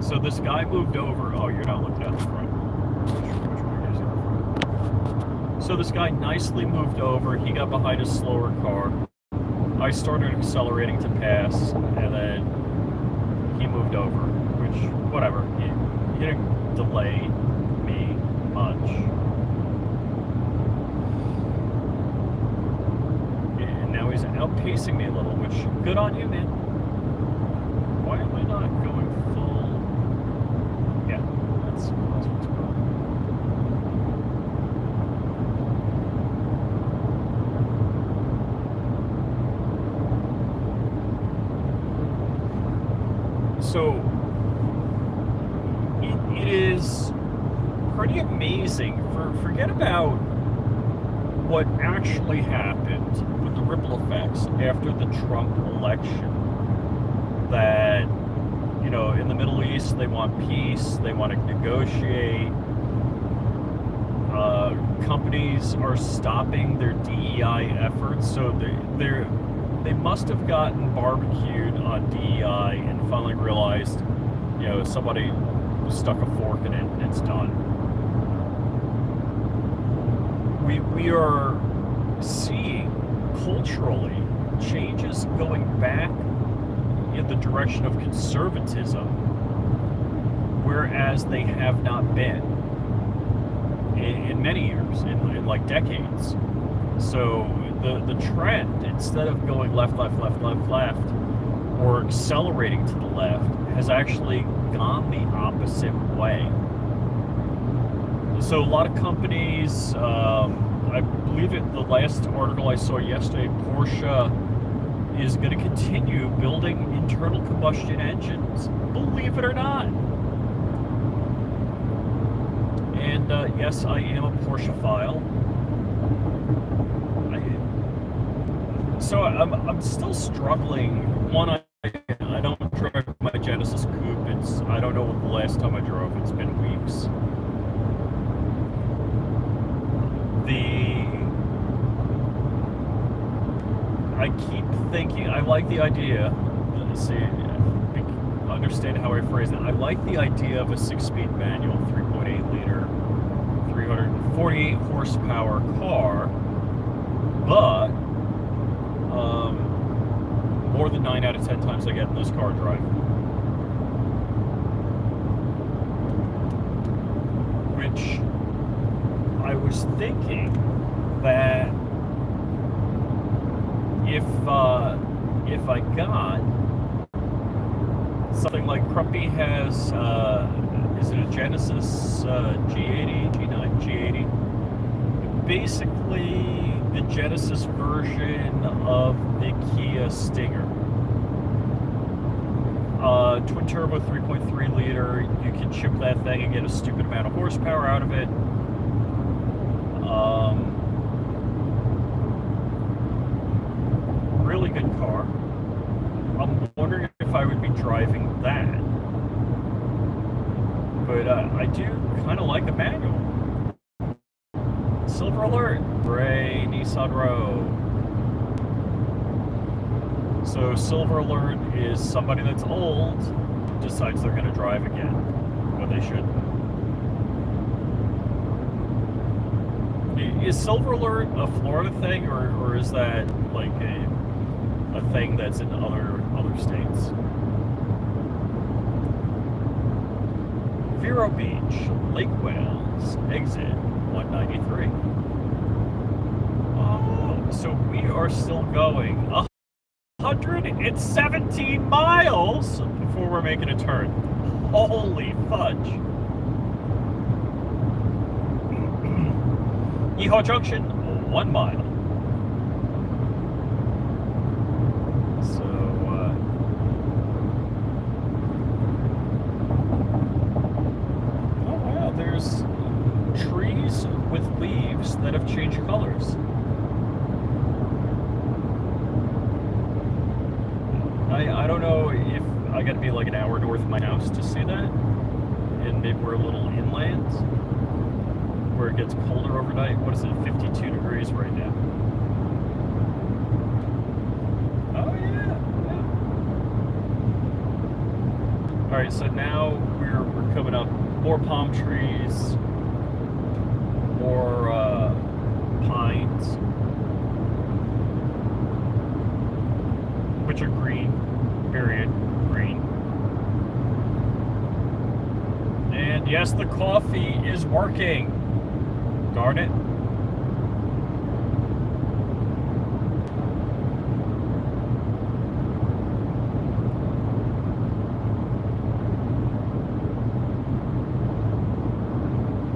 So this guy moved over. Oh, you're not looking at the front. Which one is it? So this guy nicely moved over. He got behind a slower car. I started accelerating to pass, and then he moved over. Which, whatever. He didn't delay me much. And now he's outpacing me a little, which, good on you, man. Why am I not going full? Yeah, that's what's going on. So it is pretty amazing. Forget about what actually happened with the ripple effects after the Trump election. That, in the Middle East, they want peace, they want to negotiate. Companies are stopping their DEI efforts, so they must have gotten barbecued on DEI and finally realized, somebody stuck a fork in it and it's done. We are seeing culturally changes going back in the direction of conservatism, whereas they have not been in many years, in like decades. So the trend, instead of going left, left, left, left, left, or accelerating to the left, has actually gone the opposite way. So a lot of companies, I believe the last article I saw yesterday, Porsche is going to continue building internal combustion engines, believe it or not. And yes, I am a Porsche-phile. So I'm still struggling. One, I don't drive my Genesis Coupe. I don't know what the last time I drove. It's been weeks. I keep thinking, I like the idea, see, understand how I phrase it. I like the idea of a 6-speed manual, 3.8 liter, 348 horsepower car, but more than 9 out of 10 times I get in this car drive. Which I was thinking that if I got something like Crumpy has, is it a Genesis G80, G9, G80? Basically, the Genesis version of the Kia Stinger. Twin turbo 3.3 liter, you can chip that thing and get a stupid amount of horsepower out of it. Really good car. I'm wondering if I would be driving that. But I do kind of like a manual. Silver alert, gray Nissan Rogue. So silver alert is somebody that's old decides they're going to drive again when they shouldn't. Is silver alert a Florida thing, or is that like a thing that's in other states? Vero Beach, Lake Wales, exit 193. Oh, so we are still going 117 miles before we're making a turn. Holy fudge. Yeehaw Junction, 1 mile. So, oh wow, there's trees with leaves that have changed colors. I don't know if I gotta be like an hour north of my house to see that, and maybe we're a little inland, where it gets colder overnight. What is it, 52 degrees right now? Oh yeah. All right, so now we're coming up. More palm trees, more pines, which are green. Period. Green. And yes, the coffee is working. Darn it.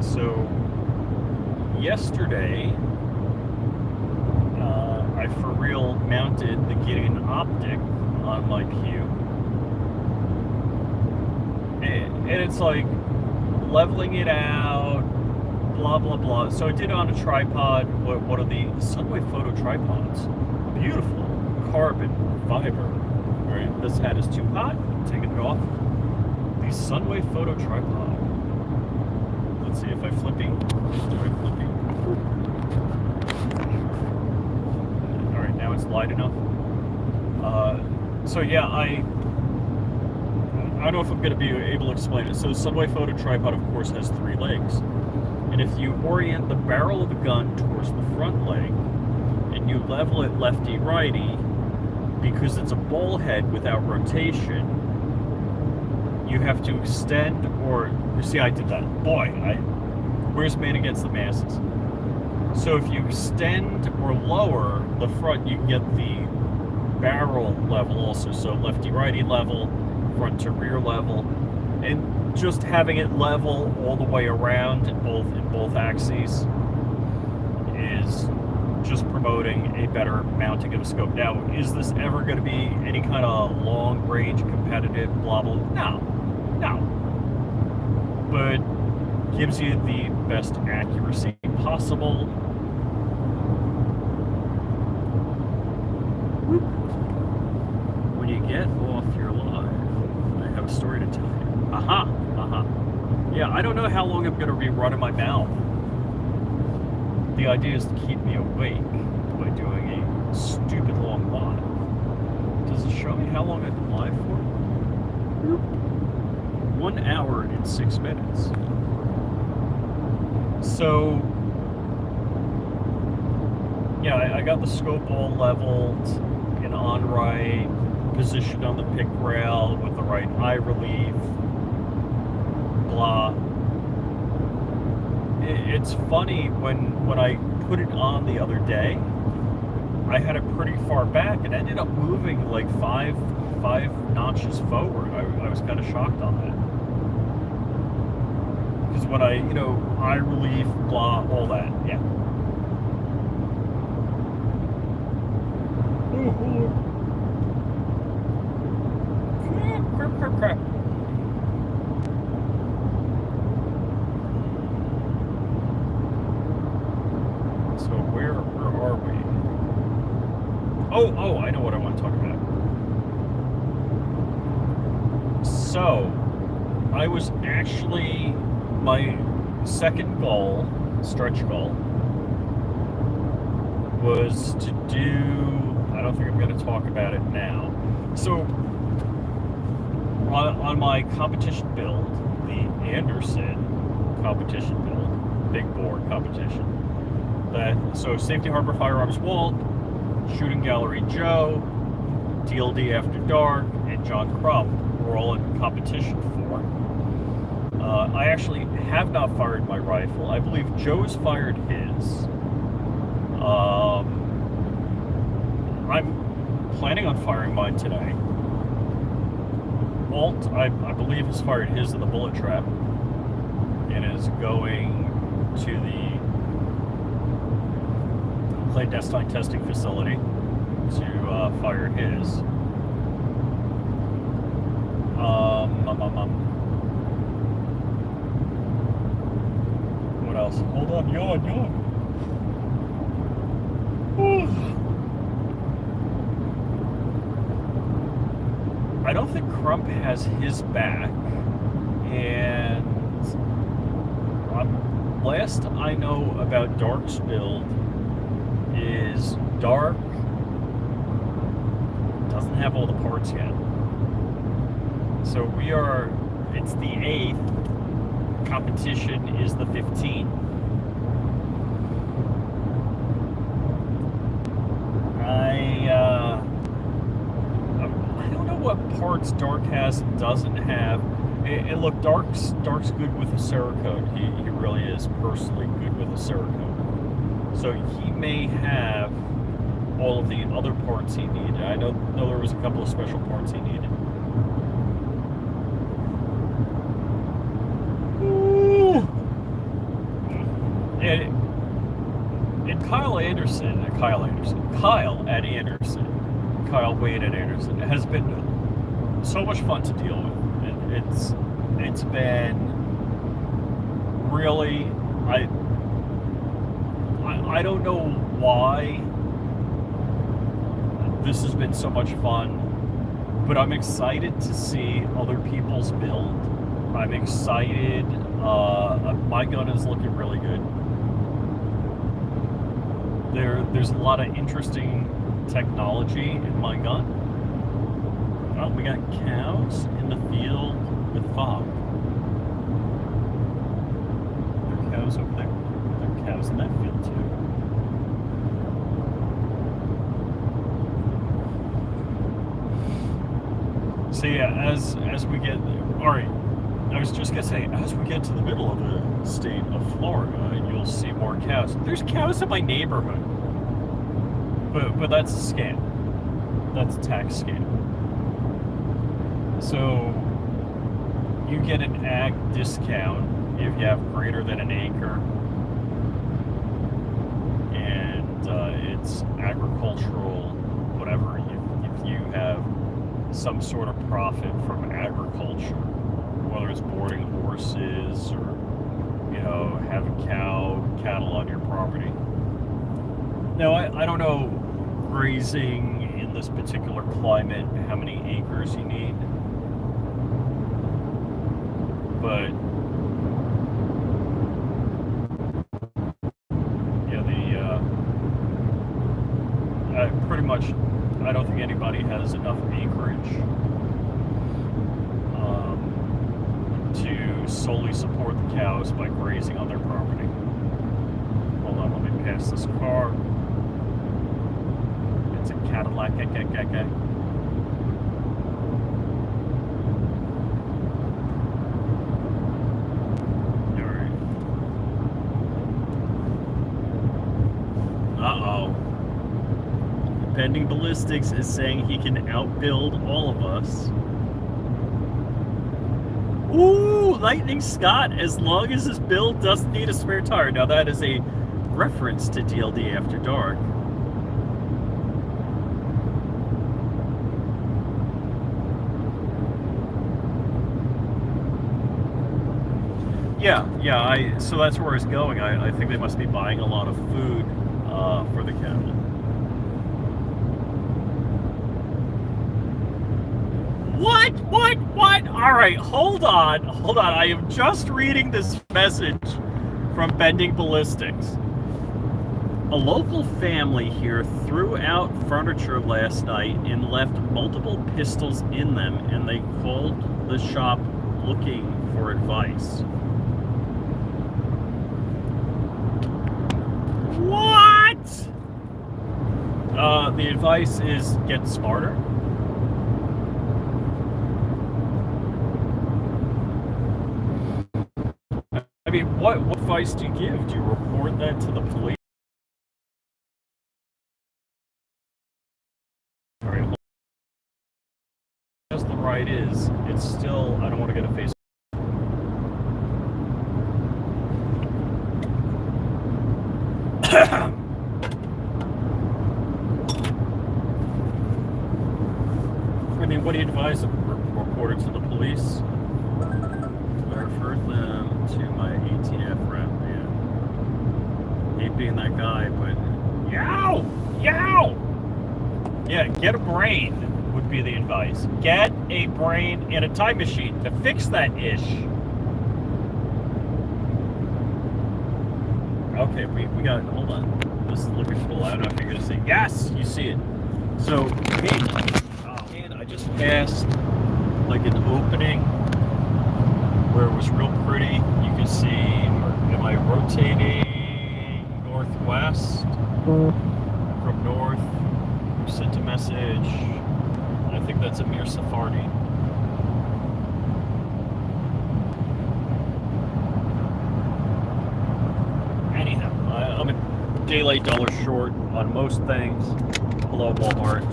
So, yesterday, I for real mounted the Gideon optic on my Q. And it's like leveling it out, blah blah blah. So I did it on a tripod, one of the Sunway photo tripods. Beautiful carbon fiber. Alright, this hat is too hot, taking it off. The Sunway photo tripod. Let's see if I flippy. Alright, now it's light enough. So yeah, I don't know if I'm going to be able to explain it. So the Sunway photo tripod, of course, has 3 legs. And if you orient the barrel of the gun towards the front leg, and you level it lefty-righty, because it's a ball head without rotation, you have to extend, or, you see, I did that. Boy, where's Man Against the Masses? So if you extend or lower the front, you get the barrel level also. So lefty-righty level, front to rear level, and just having it level all the way around in both axes is just promoting a better mounting of a scope. Now, is this ever going to be any kind of long-range competitive blah blah? No, but gives you the best accuracy possible. When you get off your live, I have a story to tell you. Yeah, I don't know how long I'm going to be running my mouth. The idea is to keep me awake by doing a stupid long live. Does it show me how long I've been live for? 1 hour and 6 minutes. So, yeah, I got the scope all leveled and on right, positioned on the pick rail with the right eye relief, blah. It's funny, when I put it on the other day, I had it pretty far back and ended up moving like five notches forward. I was kind of shocked on that. Because when I, eye relief, blah, all that, yeah. Crap. So where are we? Oh, I know what I want to talk about. So, I was actually, my second goal, stretch goal, was to do, I don't think I'm going to talk about it now. So, on my competition build, the Anderson competition build, big bore competition, so Safety Harbor Firearms Walt, Shooting Gallery Joe, DLD After Dark, and John Crumb were all in competition for. I actually have not fired my rifle. I believe Joe's fired his. I'm planning on firing mine today. Walt, I believe, has fired his in the bullet trap and is going to the clandestine testing facility to fire his. What else? Hold on, yawn. I don't think Crump has his back, and last I know about Dark's build is Dark doesn't have all the parts yet. So it's the 8th, competition is the 15th. I don't know what parts Dark has and doesn't have. And look, Dark's good with a Cerakote. He really is personally good with a Cerakote. So he may have all of the other parts he needed. I know there was a couple of special parts he needed. And Kyle Wade at Anderson has been so much fun to deal with. It's been really, I don't know why this has been so much fun, but I'm excited to see other people's build. I'm excited. My gun is looking really good. There's a lot of interesting technology in my gun. Oh, we got cows in the field with fog. There are cows over there. There are cows in that field too. So yeah, as we get, all right, I was just gonna say, as we get to the middle of the state of Florida, you'll see more cows. There's cows in my neighborhood, but that's a scam. That's a tax scam. So you get an ag discount if you have greater than an acre, and it's agricultural, whatever. If you have some sort of profit from agriculture, whether it's boarding horses or, having cattle on your property. Now, I don't know grazing in this particular climate, how many acres you need, but pretty much, I don't think anybody has enough acreage to solely support the cows by grazing on their property. Hold on, let me pass this car. It's a Cadillac. Alright. Uh-oh. Bending Ballistics is saying he can outbuild all of us. Ooh, Lightning Scott, as long as his build doesn't need a spare tire. Now that is a reference to DLD After Dark. Yeah, so that's where it's going. I think they must be buying a lot of food for the cattle. What? All right, hold on. I am just reading this message from Bending Ballistics. A local family here threw out furniture last night and left multiple pistols in them, and they called the shop looking for advice. What? The advice is get smarter. I mean, what advice do you give? Do you report that to the police? All right. As the right is, it's still, I don't want to get a face. I mean, what do you advise? Report it to the police? I referred them to my ATF rep, man. Hate being that guy, but yow! Yeah, get a brain would be the advice. Get a brain and a time machine to fix that ish. Okay, we got, hold on. This is looking full. I don't know if you're going to see. Yes, you see it. So, hey, man, I just passed like an opening where it was real pretty. You can see, am I rotating northwest from north? Sent a message. I think that's Amir Safardi. Anyhow, I'm a daylight dollar short on most things. Hello, Walmart.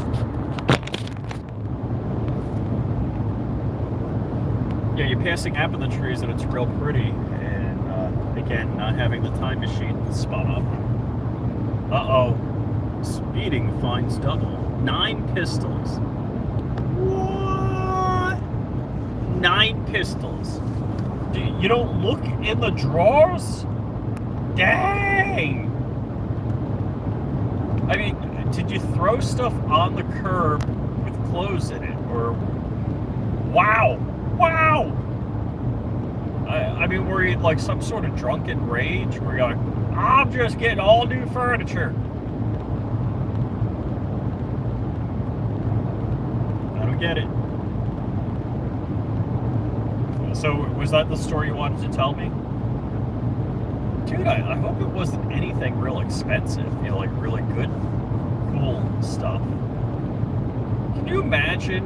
Yeah, you're passing up in the trees and it's real pretty. And again, not having the time machine spun up. Uh-oh. Speeding finds double. 9 pistols. What? 9 pistols. You don't look in the drawers? Dang! I mean, did you throw stuff on the curb with clothes in it? Or... Wow! I mean, were you like some sort of drunken rage? Where you're like, I'm just getting all new furniture. I don't get it. So, was that the story you wanted to tell me? Dude, I hope it wasn't anything real expensive. You know, like really good, cool stuff. Can you imagine,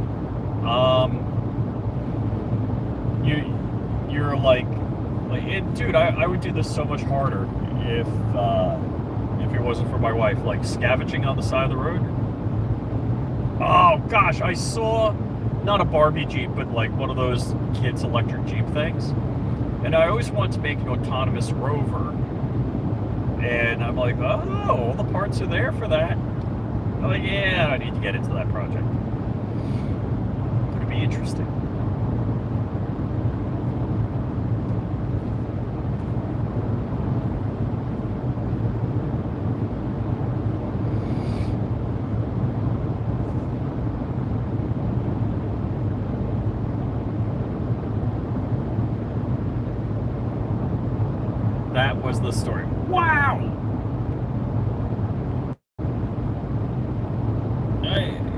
you're and dude, I would do this so much harder if it wasn't for my wife, like scavenging on the side of the road. Oh gosh, I saw not a Barbie Jeep, but like one of those kids' electric Jeep things. And I always wanted to make an autonomous Rover. And I'm like, oh, all the parts are there for that. I'm like, yeah, I need to get into that project. It'll be interesting. That was the story. Wow!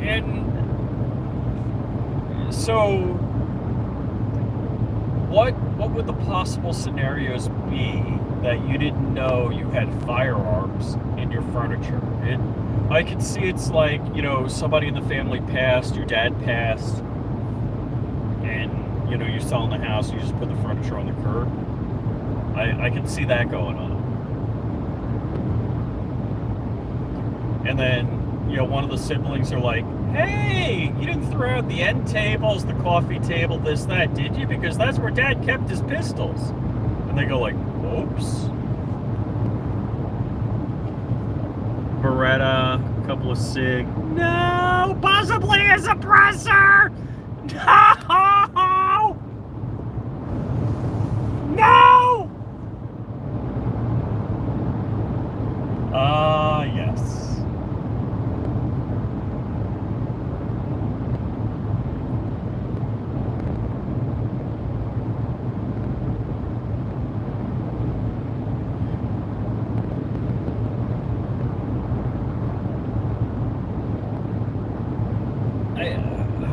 And so, what would the possible scenarios be that you didn't know you had firearms in your furniture? I could see it's like, somebody in the family passed, your dad passed, and, you're selling the house, you just put the furniture on the curb. I can see that going on. And then, one of the siblings are like, hey, you didn't throw out the end tables, the coffee table, this, that, did you? Because that's where Dad kept his pistols. And they go like, oops. Beretta, a couple of cig. No, possibly a suppressor. No! No! Yes.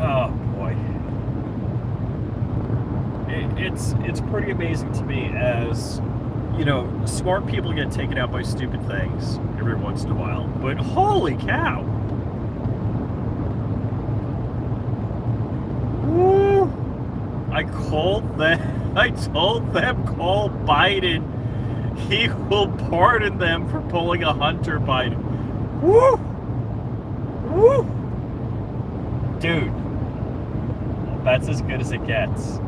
Oh boy. It's pretty amazing to me as smart people get taken out by stupid things every once in a while. But holy cow! Woo! I told them, call Biden. He will pardon them for pulling a Hunter Biden. Woo! Woo! Dude, that's as good as it gets.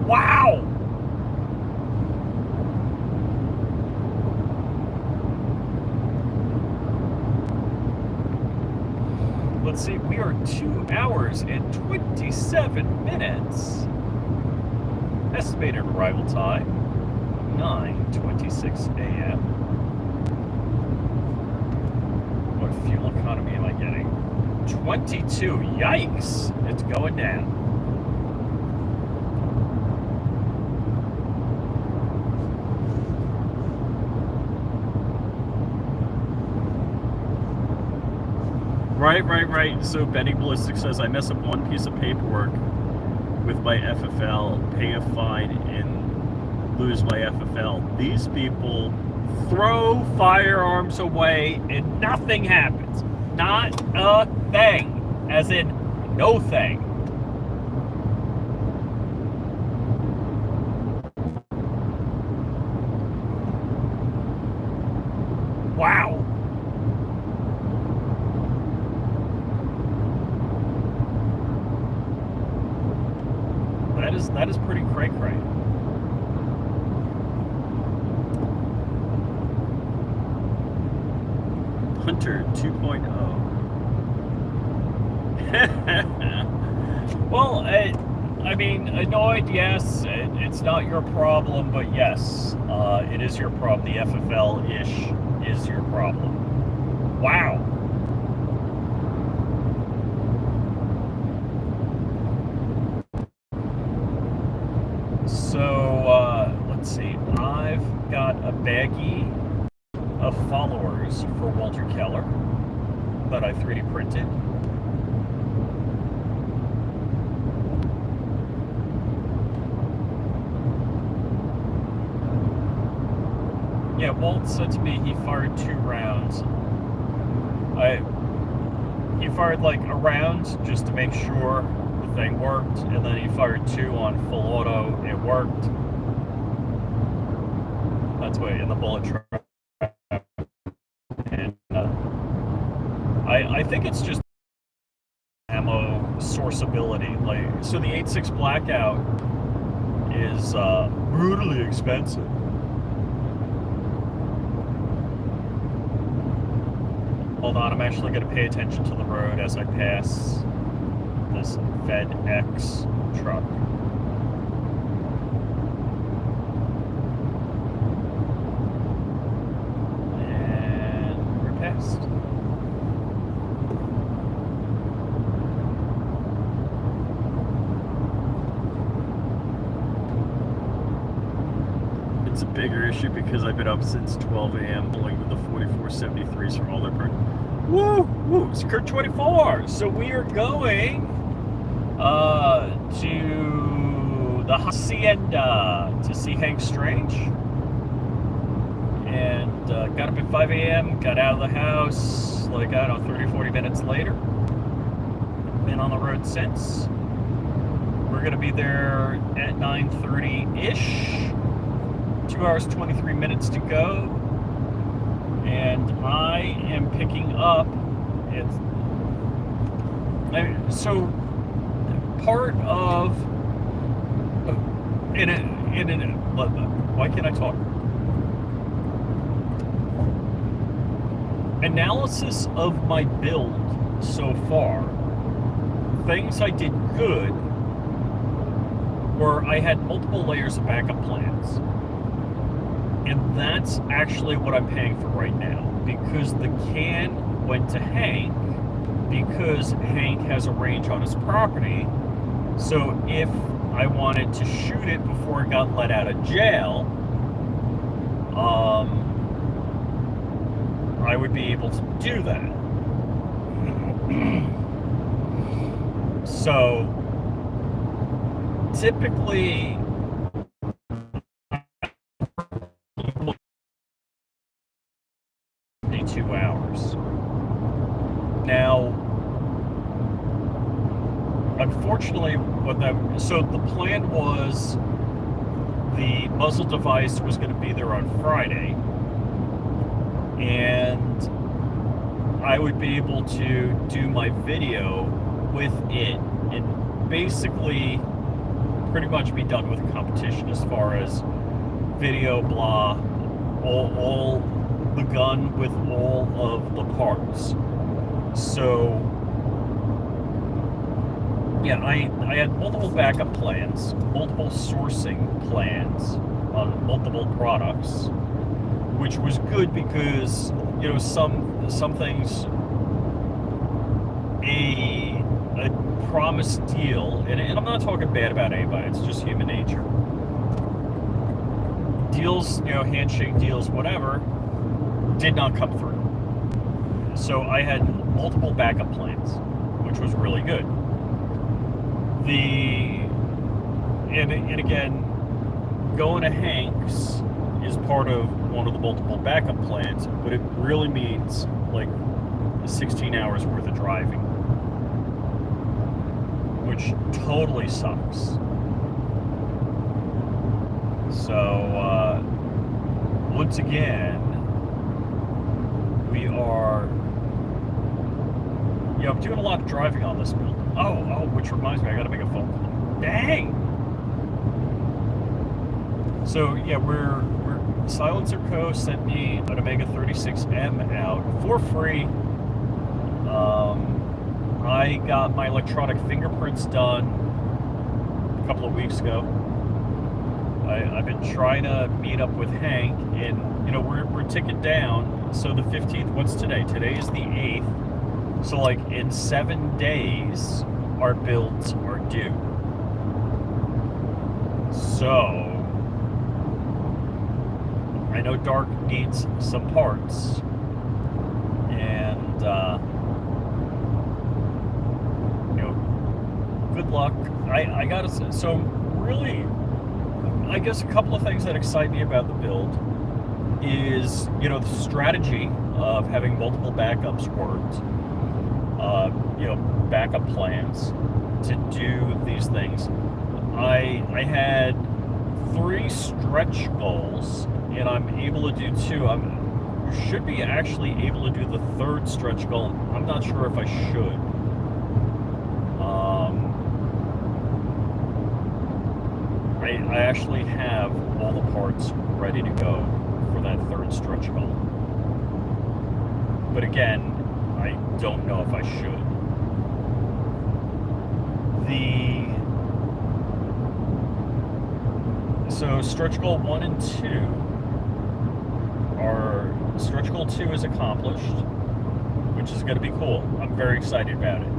Wow! Let's see, we are 2 hours and 27 minutes. Estimated arrival time, 9:26 a.m. What fuel economy am I getting? 22, yikes! It's going down. Right. So Benny Ballistic says, I mess up one piece of paperwork with my FFL, pay a fine, and lose my FFL. These people throw firearms away and nothing happens. Not a thing. As in, no thing. Wow. That is pretty cray-cray. Hunter 2.0. Well, I mean, annoyed, yes. It's not your problem, but yes, it is your problem. The FFL-ish is your problem. Wow. So, let's see. I've got a baggie of followers for Walter Keller that I 3D printed. Yeah, Walt said to me he fired 2 rounds. He fired like a round just to make sure the thing worked, and then he fired 2 on full auto, it worked. That's why in the bullet trap. And I think it's just ammo sourceability. Like, so the 8.6 Blackout is brutally expensive. Hold on, I'm actually going to pay attention to the road as I pass this FedEx truck. And we're past. It's a bigger issue because I've been up since 12 a.m. pulling with the 4473s from all their parts. Woo! Woo! It's Kurt 24! So we are going to the Hacienda to see Hank Strange. And got up at 5 a.m., got out of the house like, I don't know, 30, 40 minutes later. Been on the road since. We're going to be there at 9:30-ish. 2 hours, 23 minutes to go. And I am picking up, so part of, why can't I talk? Analysis of my build so far, things I did good were I had multiple layers of backup plans. And that's actually what I'm paying for right now, because the can went to Hank because Hank has a range on his property. So if I wanted to shoot it before it got let out of jail, I would be able to do that. So typically 2 hours. Now, unfortunately, so the plan was the muzzle device was going to be there on Friday, and I would be able to do my video with it and basically pretty much be done with the competition as far as video, blah, all the gun with all of the parts. So yeah, I had multiple backup plans, multiple sourcing plans on multiple products, which was good because, you know, some things a promised deal, and I'm not talking bad about anybody, it's just human nature. Deals, you know, handshake deals, whatever, did not come through. So I had multiple backup plans, which was really good. And again, going to Hank's is part of one of the multiple backup plans, but it really means like 16 hours worth of driving, which totally sucks. So once again, we are, yeah, I'm doing a lot of driving on this build. Oh, which reminds me, I gotta make a phone call. Dang! So yeah, we're Silencer Co. sent me an Omega 36M out for free. I got my electronic fingerprints done a couple of weeks ago. I've been trying to meet up with Hank, and you know, we're ticking down. So the 15th, what's today? Today is the 8th. So like in 7 days, our builds are due. So I know Dark needs some parts, and you know, good luck. I gotta say, so really, I guess a couple of things that excite me about the build is, you know, the strategy of having multiple backups worked, you know, backup plans. to do these things. I had 3 stretch goals, and I'm able to do 2. Should be actually able to do the 3rd stretch goal. I'm not sure if I should. I actually have all the parts ready to go for that 3rd stretch goal. But again, I don't know if I should. So stretch goal 1 and 2 are, stretch goal 2 is accomplished, which is going to be cool. I'm very excited about it.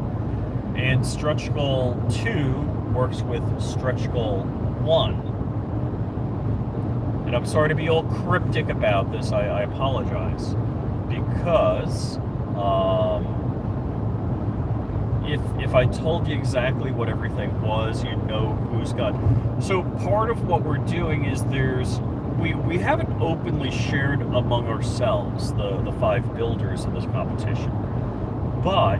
And stretch goal 2 works with stretch goal 1. And I'm sorry to be all cryptic about this. I apologize. Because if I told you exactly what everything was, you'd know who's got. So part of what we're doing is we haven't openly shared among ourselves the 5 builders in this competition, but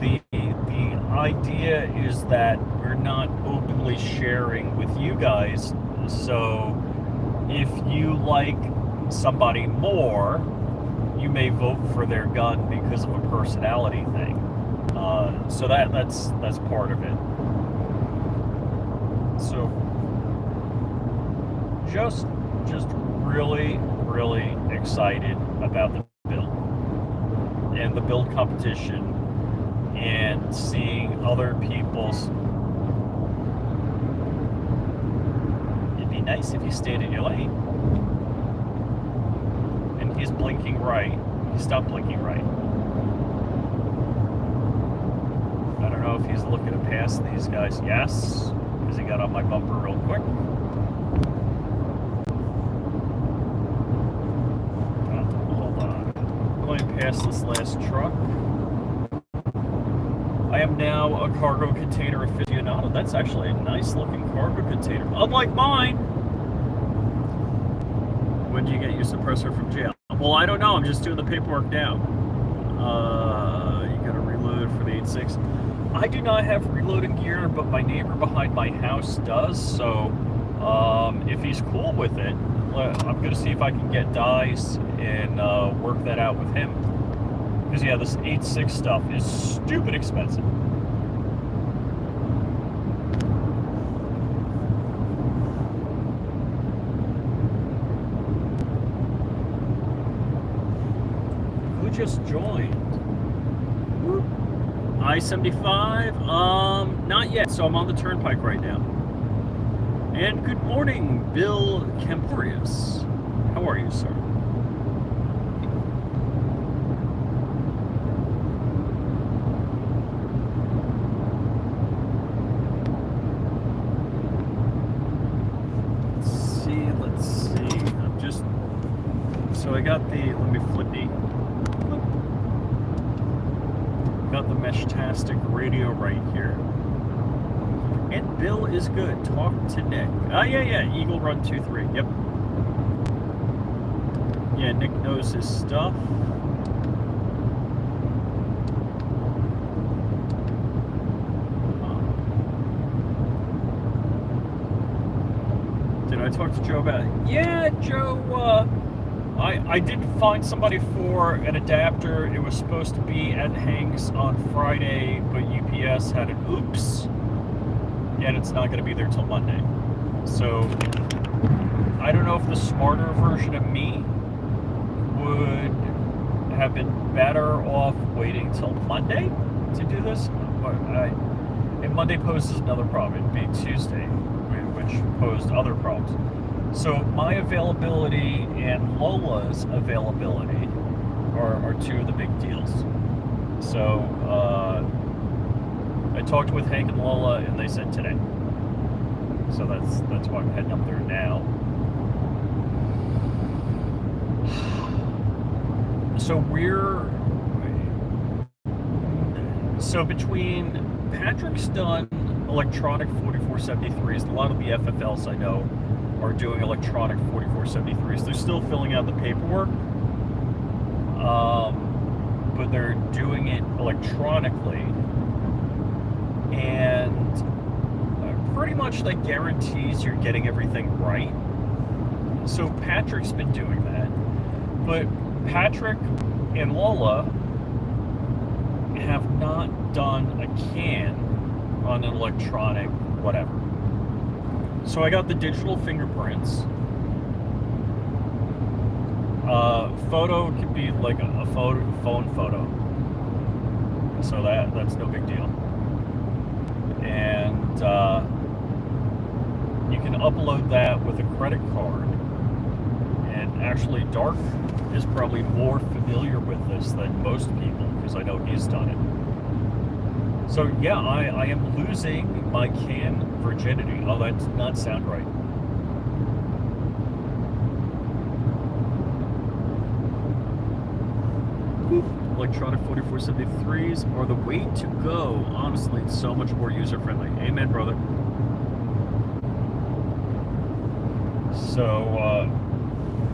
the idea is that we're not openly sharing with you guys. So if you like someby more, you may vote for their gun because of a personality thing. So that's part of it. So just really, really excited about the build and the build competition, and seeing other people's. It'd be nice if you stayed in your lane. And he's blinking right. He stopped blinking right. I don't know if he's looking to pass these guys. Yes, because he got on my bumper real quick. Hold on. I'm going to pass this last truck. I am now a cargo container aficionado. That's actually a nice looking cargo container. Unlike mine. When did you get your suppressor from jail? Well, I don't know. I'm just doing the paperwork now. You gotta reload for the 8.6. I do not have reloading gear, but my neighbor behind my house does. So if he's cool with it, I'm gonna see if I can get dice and work that out with him. Because yeah, this 8.6 stuff is stupid expensive. Who just joined? I-75? Not yet. So I'm on the turnpike right now. And good morning, Bill Camporius. How are you, sir? Let's see. I'm just. So I got the. Let me flippy. Got the Meshtastic radio right here. And Bill is good. Talk to Nick. Yeah. Eagle Run 2-3. Yep. Yeah, Nick knows his stuff. Did I talk to Joe about it? Yeah, Joe, I did find somebody for an adapter. It was supposed to be at Hank's on Friday, but UPS had an oops, and it's not going to be there till Monday. So I don't know if the smarter version of me would have been better off waiting till Monday to do this. And Monday poses another problem. It'd be Tuesday, which posed other problems. So my availability and Lola's availability are 2 of the big deals. So I talked with Hank and Lola, and they said today. So that's why I'm heading up there now. So between Patrick's done electronic 4473s, a lot of the FFLs I know are doing electronic 4473s. They're still filling out the paperwork, but they're doing it electronically. and pretty much that guarantees you're getting everything right. So Patrick's been doing that, but Patrick and Lola have not done a can on an electronic whatever. So I got the digital fingerprints. Photo could be like a phone photo, so that's no big deal. And you can upload that with a credit card. And actually, Dark is probably more familiar with this than most people because I know he's done it. So yeah, I am losing my can virginity. Oh, that did not sound right. Electronic 4473s are the way to go. Honestly, it's so much more user-friendly. Amen, brother. So,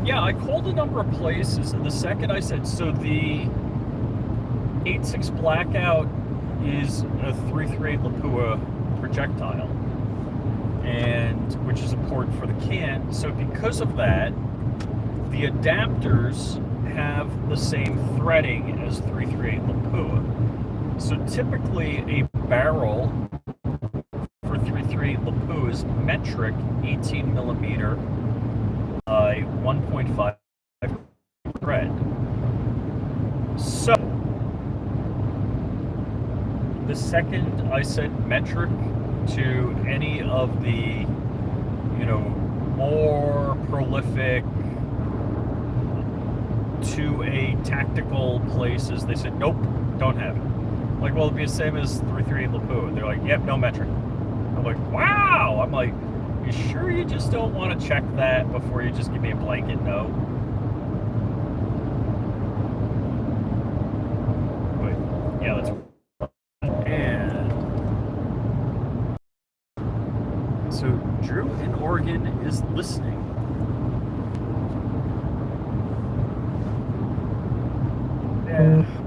yeah, I called a number of places, and the second I said, so the 8.6 Blackout is a 338 Lapua projectile, and which is important for the can. So because of that, the adapters have the same threading as 338 Lapua. So typically a barrel for 338 Lapua is metric 18 millimeter by 1.5 thread. So the second I said metric to any of the, more prolific 2A tactical places, they said, nope, don't have it. Like, well, it'd be the same as 338 Lapua. And they're like, yep, no metric. I'm like, wow! I'm like, you sure you just don't want to check that before you just give me a blanket no? But, yeah, that's... And... So, Drew in Oregon is listening.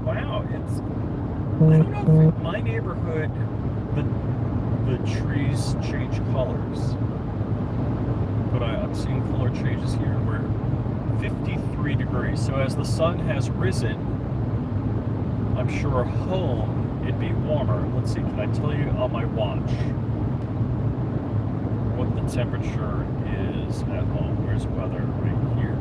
Wow, it's... I don't know if in my neighborhood the trees change colors, but I'm seeing color changes here. We're 53 degrees, so as the sun has risen, I'm sure home it'd be warmer. Let's see, can I tell you on my watch what the temperature is at home? Where's weather? Right here.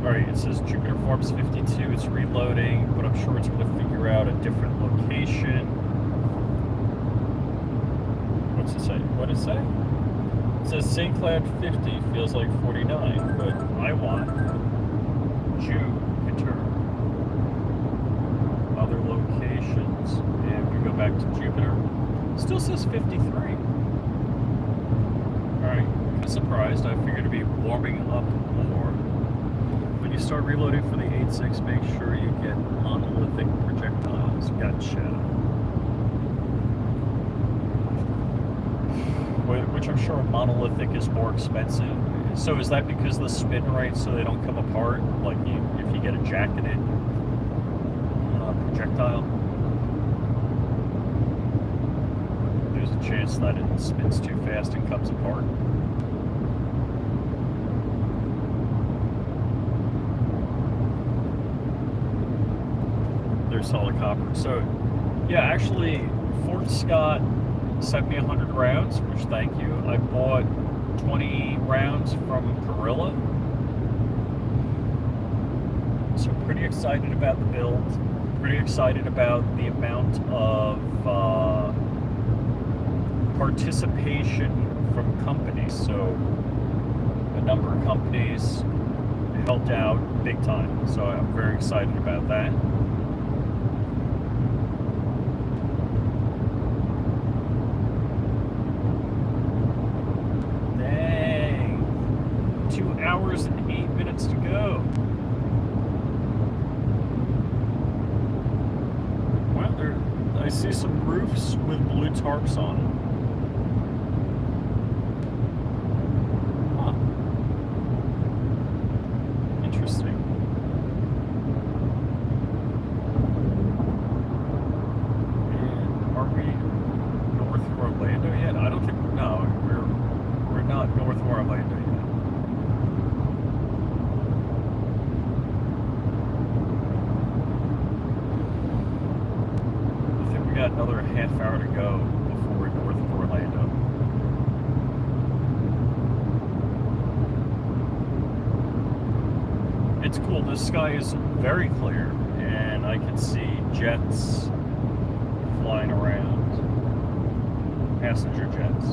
Alright, it says Jupiter Forbes 52, it's reloading, but I'm sure it's going to figure out a different location. What's it say? What does it say? It says St. Cloud 50, feels like 49, but I want Jupiter. Other locations, and we go back to Jupiter, still says 53. Alright, I'm surprised. I figured it'd be warming up more. When you start reloading for the 8.6, make sure you get monolithic projectiles. Gotcha. Which I'm sure monolithic is more expensive. So is that because the spin right so they don't come apart? Like if you get a jacketed projectile? There's a chance that it spins too fast and comes apart. Solid copper. So yeah, actually Fort Scott sent me 100 rounds, which thank you. I bought 20 rounds from Gorilla, so pretty excited about the build, pretty excited about the amount of participation from companies. So a number of companies helped out big time, so I'm very excited about that. Hours and 8 minutes to go. Wow, I see some roofs with blue tarps on them. Huh. Interesting. got another half hour to go before we're north of Orlando. It's cool. The sky is very clear, and I can see jets flying around, passenger jets.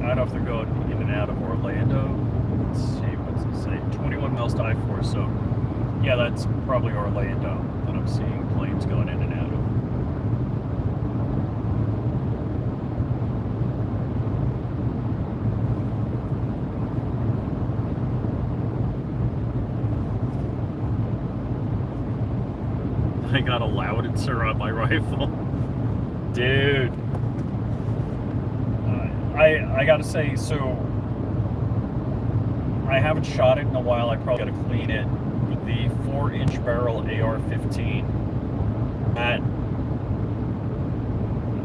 I don't know if they're going in and out of Orlando. Let's see, what's it say? 21 miles to I-4, so yeah, that's probably Orlando that I'm seeing planes going in and out of. I got a Loudenser on my rifle. Dude. I gotta say, so I haven't shot it in a while. I probably gotta clean it. But the 4-inch barrel AR-15, that,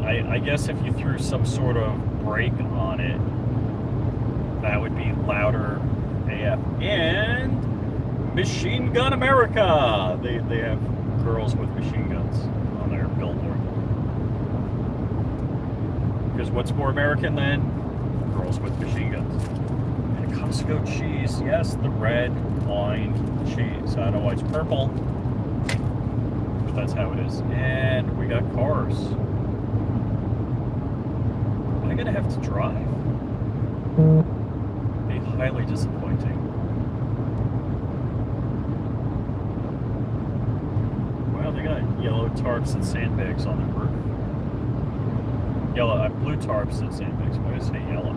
I guess if you threw some sort of brake on it, that would be louder AF. And Machine Gun America! They have girls with machine guns on their billboard. Because what's more American than girls with machine guns? And Costco cheese, yes, the red wine cheese. I don't know why it's purple, but that's how it is. And we got cars. Am I gonna have to drive? Be highly disappointing. Well, they got yellow tarps and sandbags on the roof. Yellow, blue tarps and sandbags. Why did I say yellow?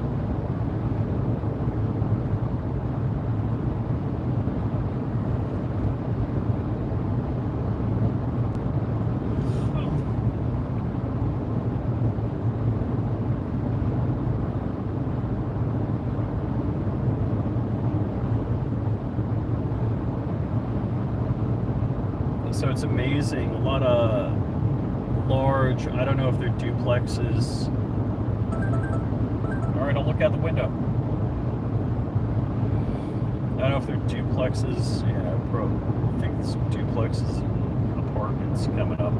So it's amazing. A lot of large, I don't know if they're duplexes. All right, I'll look out the window. I don't know if they're duplexes. Yeah, I think it's duplexes and apartments coming up.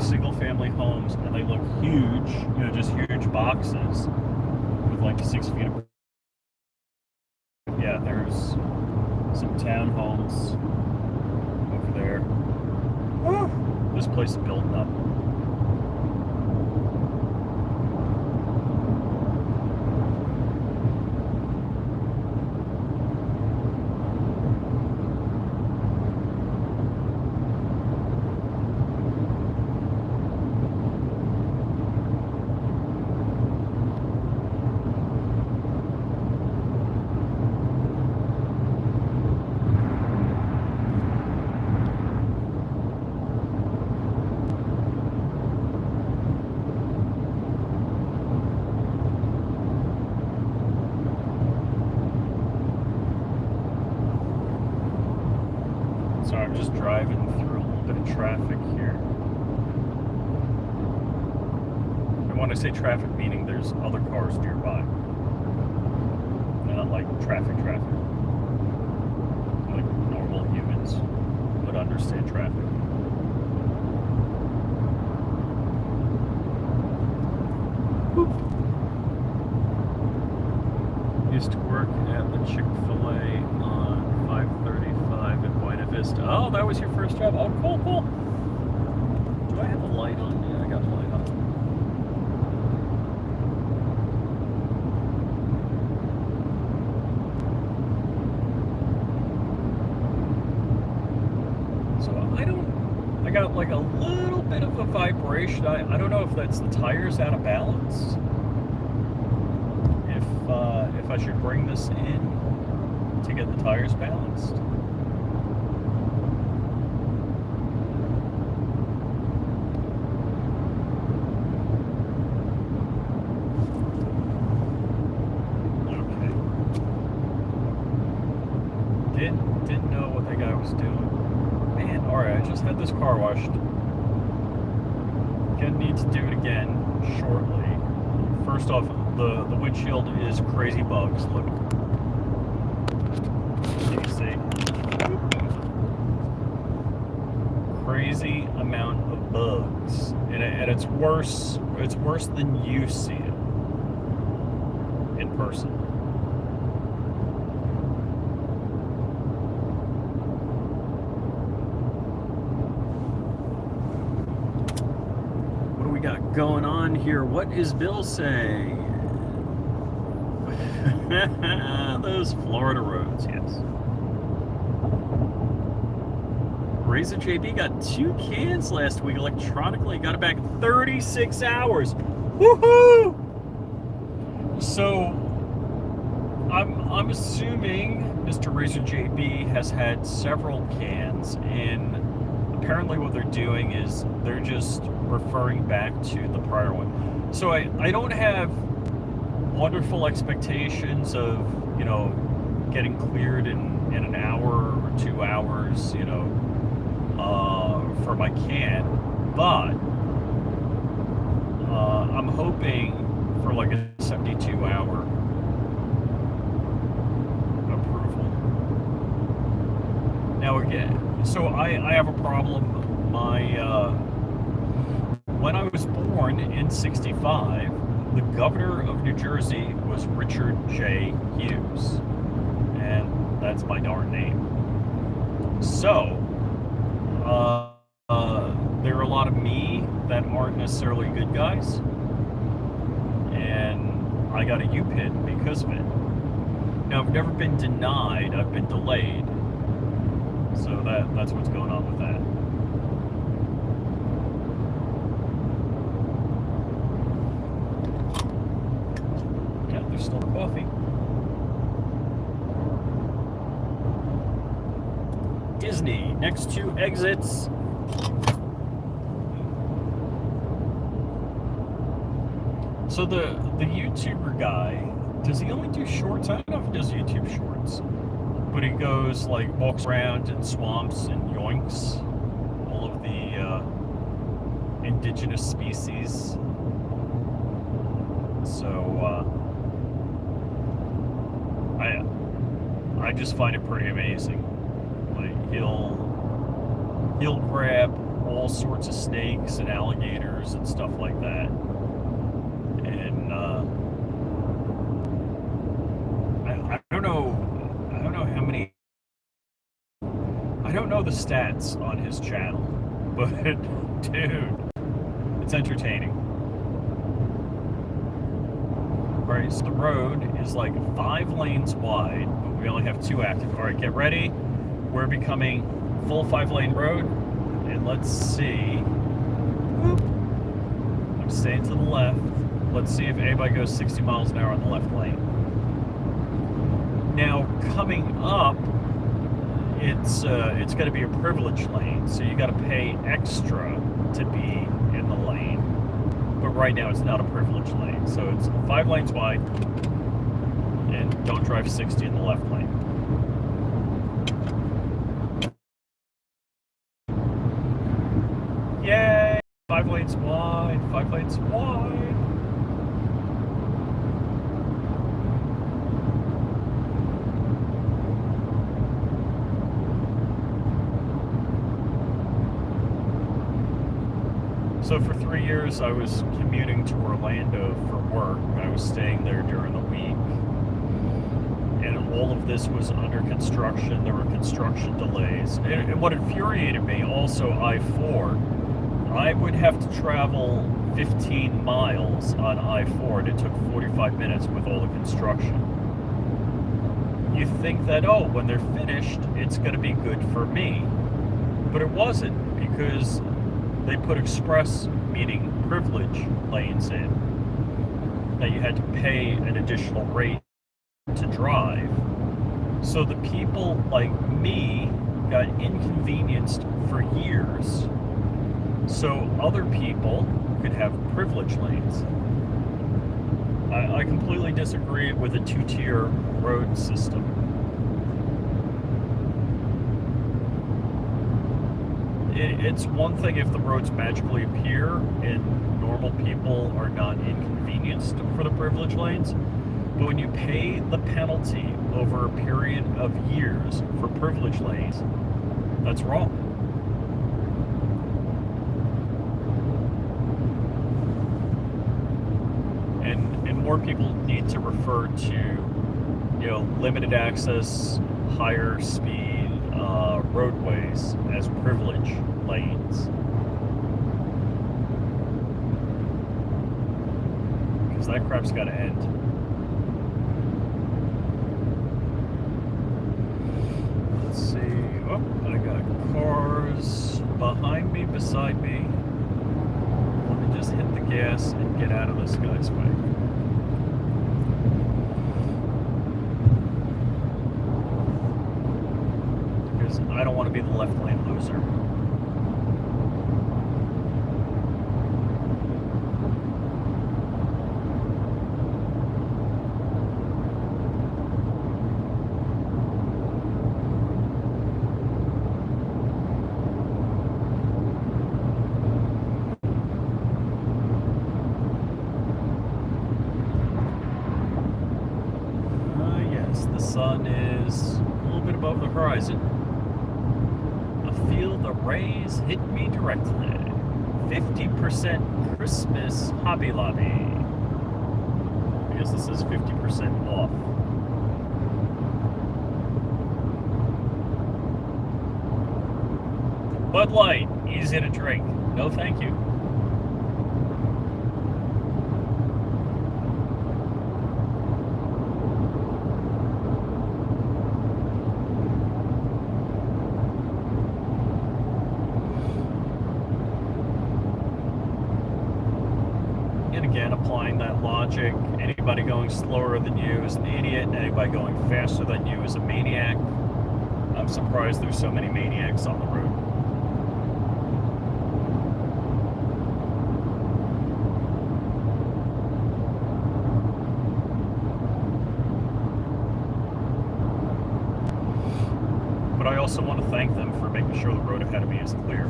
Single-family homes, and they look huge, you know, just huge boxes with like 6 feet of... Yeah, there's some townhomes over there. Woo! This place is building up. So I'm just driving through a little bit of traffic here. And when I say traffic, meaning there's other cars nearby. Not like traffic. Like normal humans would understand traffic. Whoop. Used to work at the Chick-fil-A on 535 in Buena Vista. Oh, that was your first job. Oh, cool. Do I have a light on? Yeah, I got a light on. So I got like a little bit of a vibration. I don't know if that's the tires out of balance. If I should bring this in to get the tires balanced. Alright, I just had this car washed. Gonna need to do it again shortly. First off, the windshield is crazy bugs. Look. You see? Crazy amount of bugs. And it's worse than you see it in person. What do we got going on here? What is Bill saying? Those Florida roads, yes. Razor JB got 2 cans last week electronically. Got it back in 36 hours. Woohoo! So, I'm assuming Mr. Razor JB has had several cans, and apparently what they're doing is they're just referring back to the prior one. So I don't have wonderful expectations of, you know, getting cleared in an hour or 2 hours, you know, for my can, but I'm hoping for like a 72-hour approval. Now again, so I have a problem. When I was born in '65, the governor of New Jersey was Richard J. Hughes, and that's my darn name. So, there are a lot of me that aren't necessarily good guys, and I got a U-pin because of it. Now, I've never been denied, I've been delayed. So that's what's going on with that. Yeah, there's still coffee. Disney, next 2 exits. So the YouTuber guy, does he only do shorts? I don't know if he does YouTube shorts. But he goes, like, walks around in swamps and yoinks all of the indigenous species. So, I just find it pretty amazing. Like, he'll grab all sorts of snakes and alligators and stuff like that. And, I don't know the stats on his channel, but dude, it's entertaining. Alright, so the road is like 5 lanes wide, but we only have 2 active. Alright, get ready. We're becoming full 5-lane road, and let's see. Whoop. I'm staying to the left. Let's see if anybody goes 60 miles an hour on the left lane. Now, coming up, it's going to be a privilege lane, so you got to pay extra to be in the lane. But right now, it's not a privilege lane, so it's 5 lanes wide, and don't drive 60 in the left lane. Yay! 5 lanes wide, 5 lanes wide. So for 3 years, I was commuting to Orlando for work. I was staying there during the week. And all of this was under construction. There were construction delays. And what infuriated me, also I-4, I would have to travel 15 miles on I-4, and it took 45 minutes with all the construction. You think that, oh, when they're finished, it's going to be good for me. But it wasn't, because they put express, meaning privilege, lanes in, that you had to pay an additional rate to drive. So the people like me got inconvenienced for years, so other people could have privilege lanes. I completely disagree with a 2-tier road system. it's one thing if the roads magically appear and normal people are not inconvenienced for the privilege lanes, but when you pay the penalty over a period of years for privilege lanes, that's wrong. And more people need to refer to, limited access, higher speed roadways as privilege lanes. Because that crap's got to end. Let's see. Oh, I got cars behind me, beside me. Let me just hit the gas and get out of this guy's way. I don't want to be the left lane loser. Yes, the sun is a little bit above the horizon. Feel the rays hit me directly. 50% Christmas Hobby Lobby. I guess this is 50% off. Bud Light, easy to drink. No thank you. Again, applying that logic, anybody going slower than you is an idiot, anybody going faster than you is a maniac. I'm surprised there's so many maniacs on the road. But I also want to thank them for making sure the road ahead of me is clear.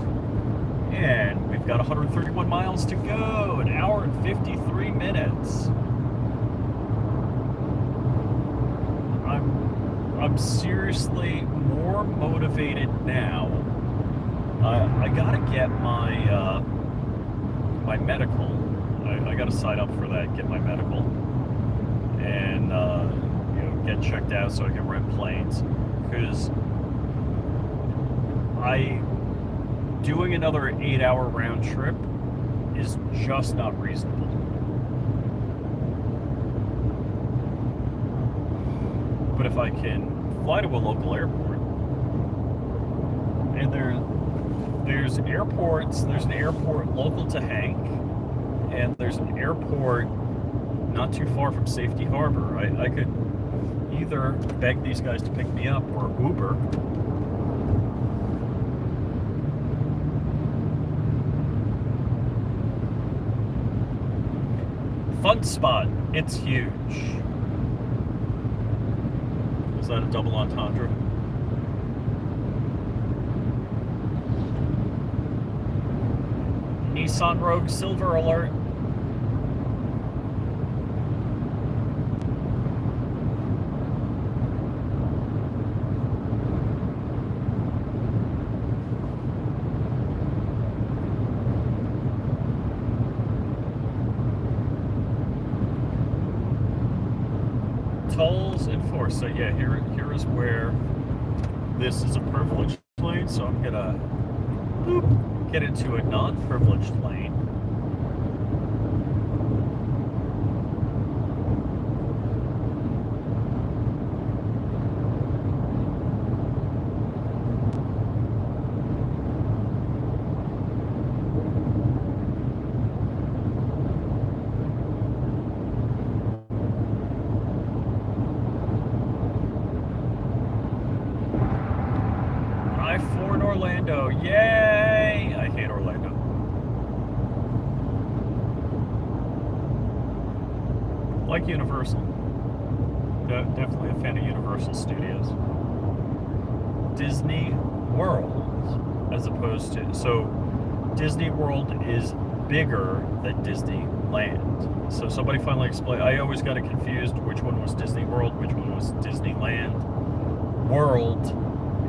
And we've got 131 miles to go, an hour and 53 minutes. I'm seriously more motivated now. I gotta get my my medical. I gotta sign up for that, get my medical, and get checked out so I can rent planes. Because doing another 8-hour round trip is just not reasonable. But if I can fly to a local airport, and there's airports, there's an airport local to Hank, and there's an airport not too far from Safety Harbor. I could either beg these guys to pick me up or Uber. Fun spot, it's huge. Was that a double entendre? Nissan Rogue Silver alert. Tolls enforced. So yeah, here is where this is a privileged lane. So I'm gonna get into a non-privileged lane. I-4 in Orlando. Yay! I hate Orlando. Like Universal. Definitely a fan of Universal Studios. Disney World. as opposed to, so Disney World is bigger than Disneyland. So somebody finally explained, I always got it confused which one was Disney World, which one was Disneyland. World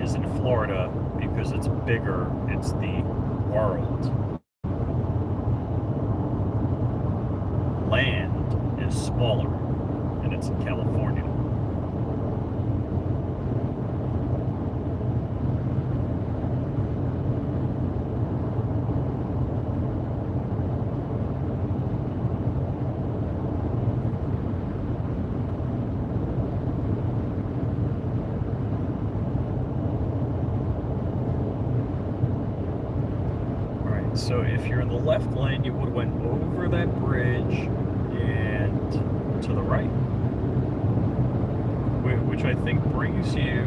is in Florida because it's bigger, it's the world. Land is smaller, and it's in California. So if you're in the left lane, you would have went over that bridge and to the right, which I think brings you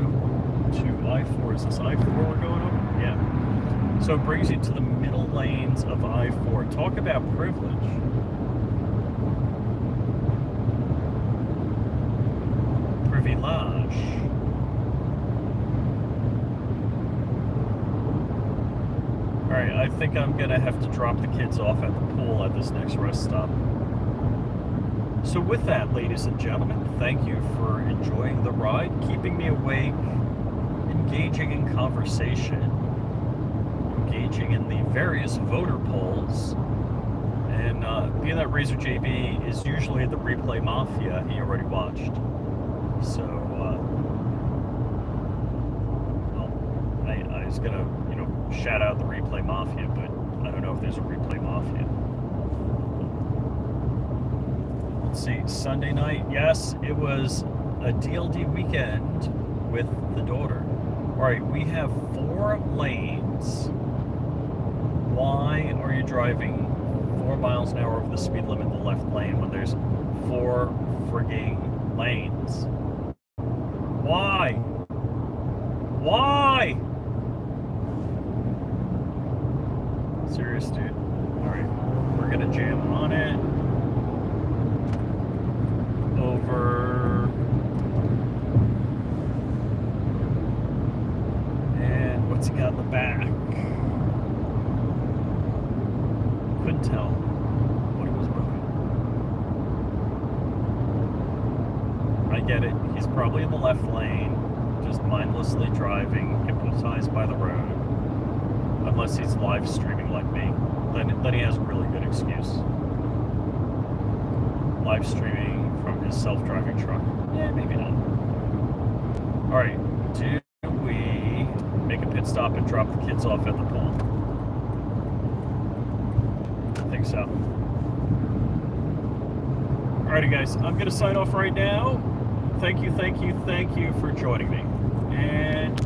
to I-4. Is this I-4 we're going over? Yeah. So it brings you to the middle lanes of I-4. Talk about privilege. Privilege. Alright, I think I'm gonna have to drop the kids off at the pool at this next rest stop. So with that, ladies and gentlemen, thank you for enjoying the ride, keeping me awake, engaging in conversation, engaging in the various voter polls, and being that Razor JB is usually the replay mafia, he already watched. So, well, I was gonna, shout out the replay mafia, but I don't know if there's a replay mafia. Let's see, Sunday night, yes, it was a DLD weekend with the daughter. All right, we have 4 lanes. Why are you driving 4 miles an hour over the speed limit in the left lane when there's 4 frigging lanes? Why? Why? Serious, dude. Alright, we're gonna jam on it. Over. And what's he got in the back? Couldn't tell what he was moving. I get it. He's probably in the left lane, just mindlessly driving, hypnotized by the road. Unless he's live streaming like me, then he has a really good excuse. Live streaming from his self-driving truck. Yeah, maybe not. All right, do we make a pit stop and drop the kids off at the pool? I think so. Alrighty, guys, I'm gonna sign off right now. Thank you for joining me, and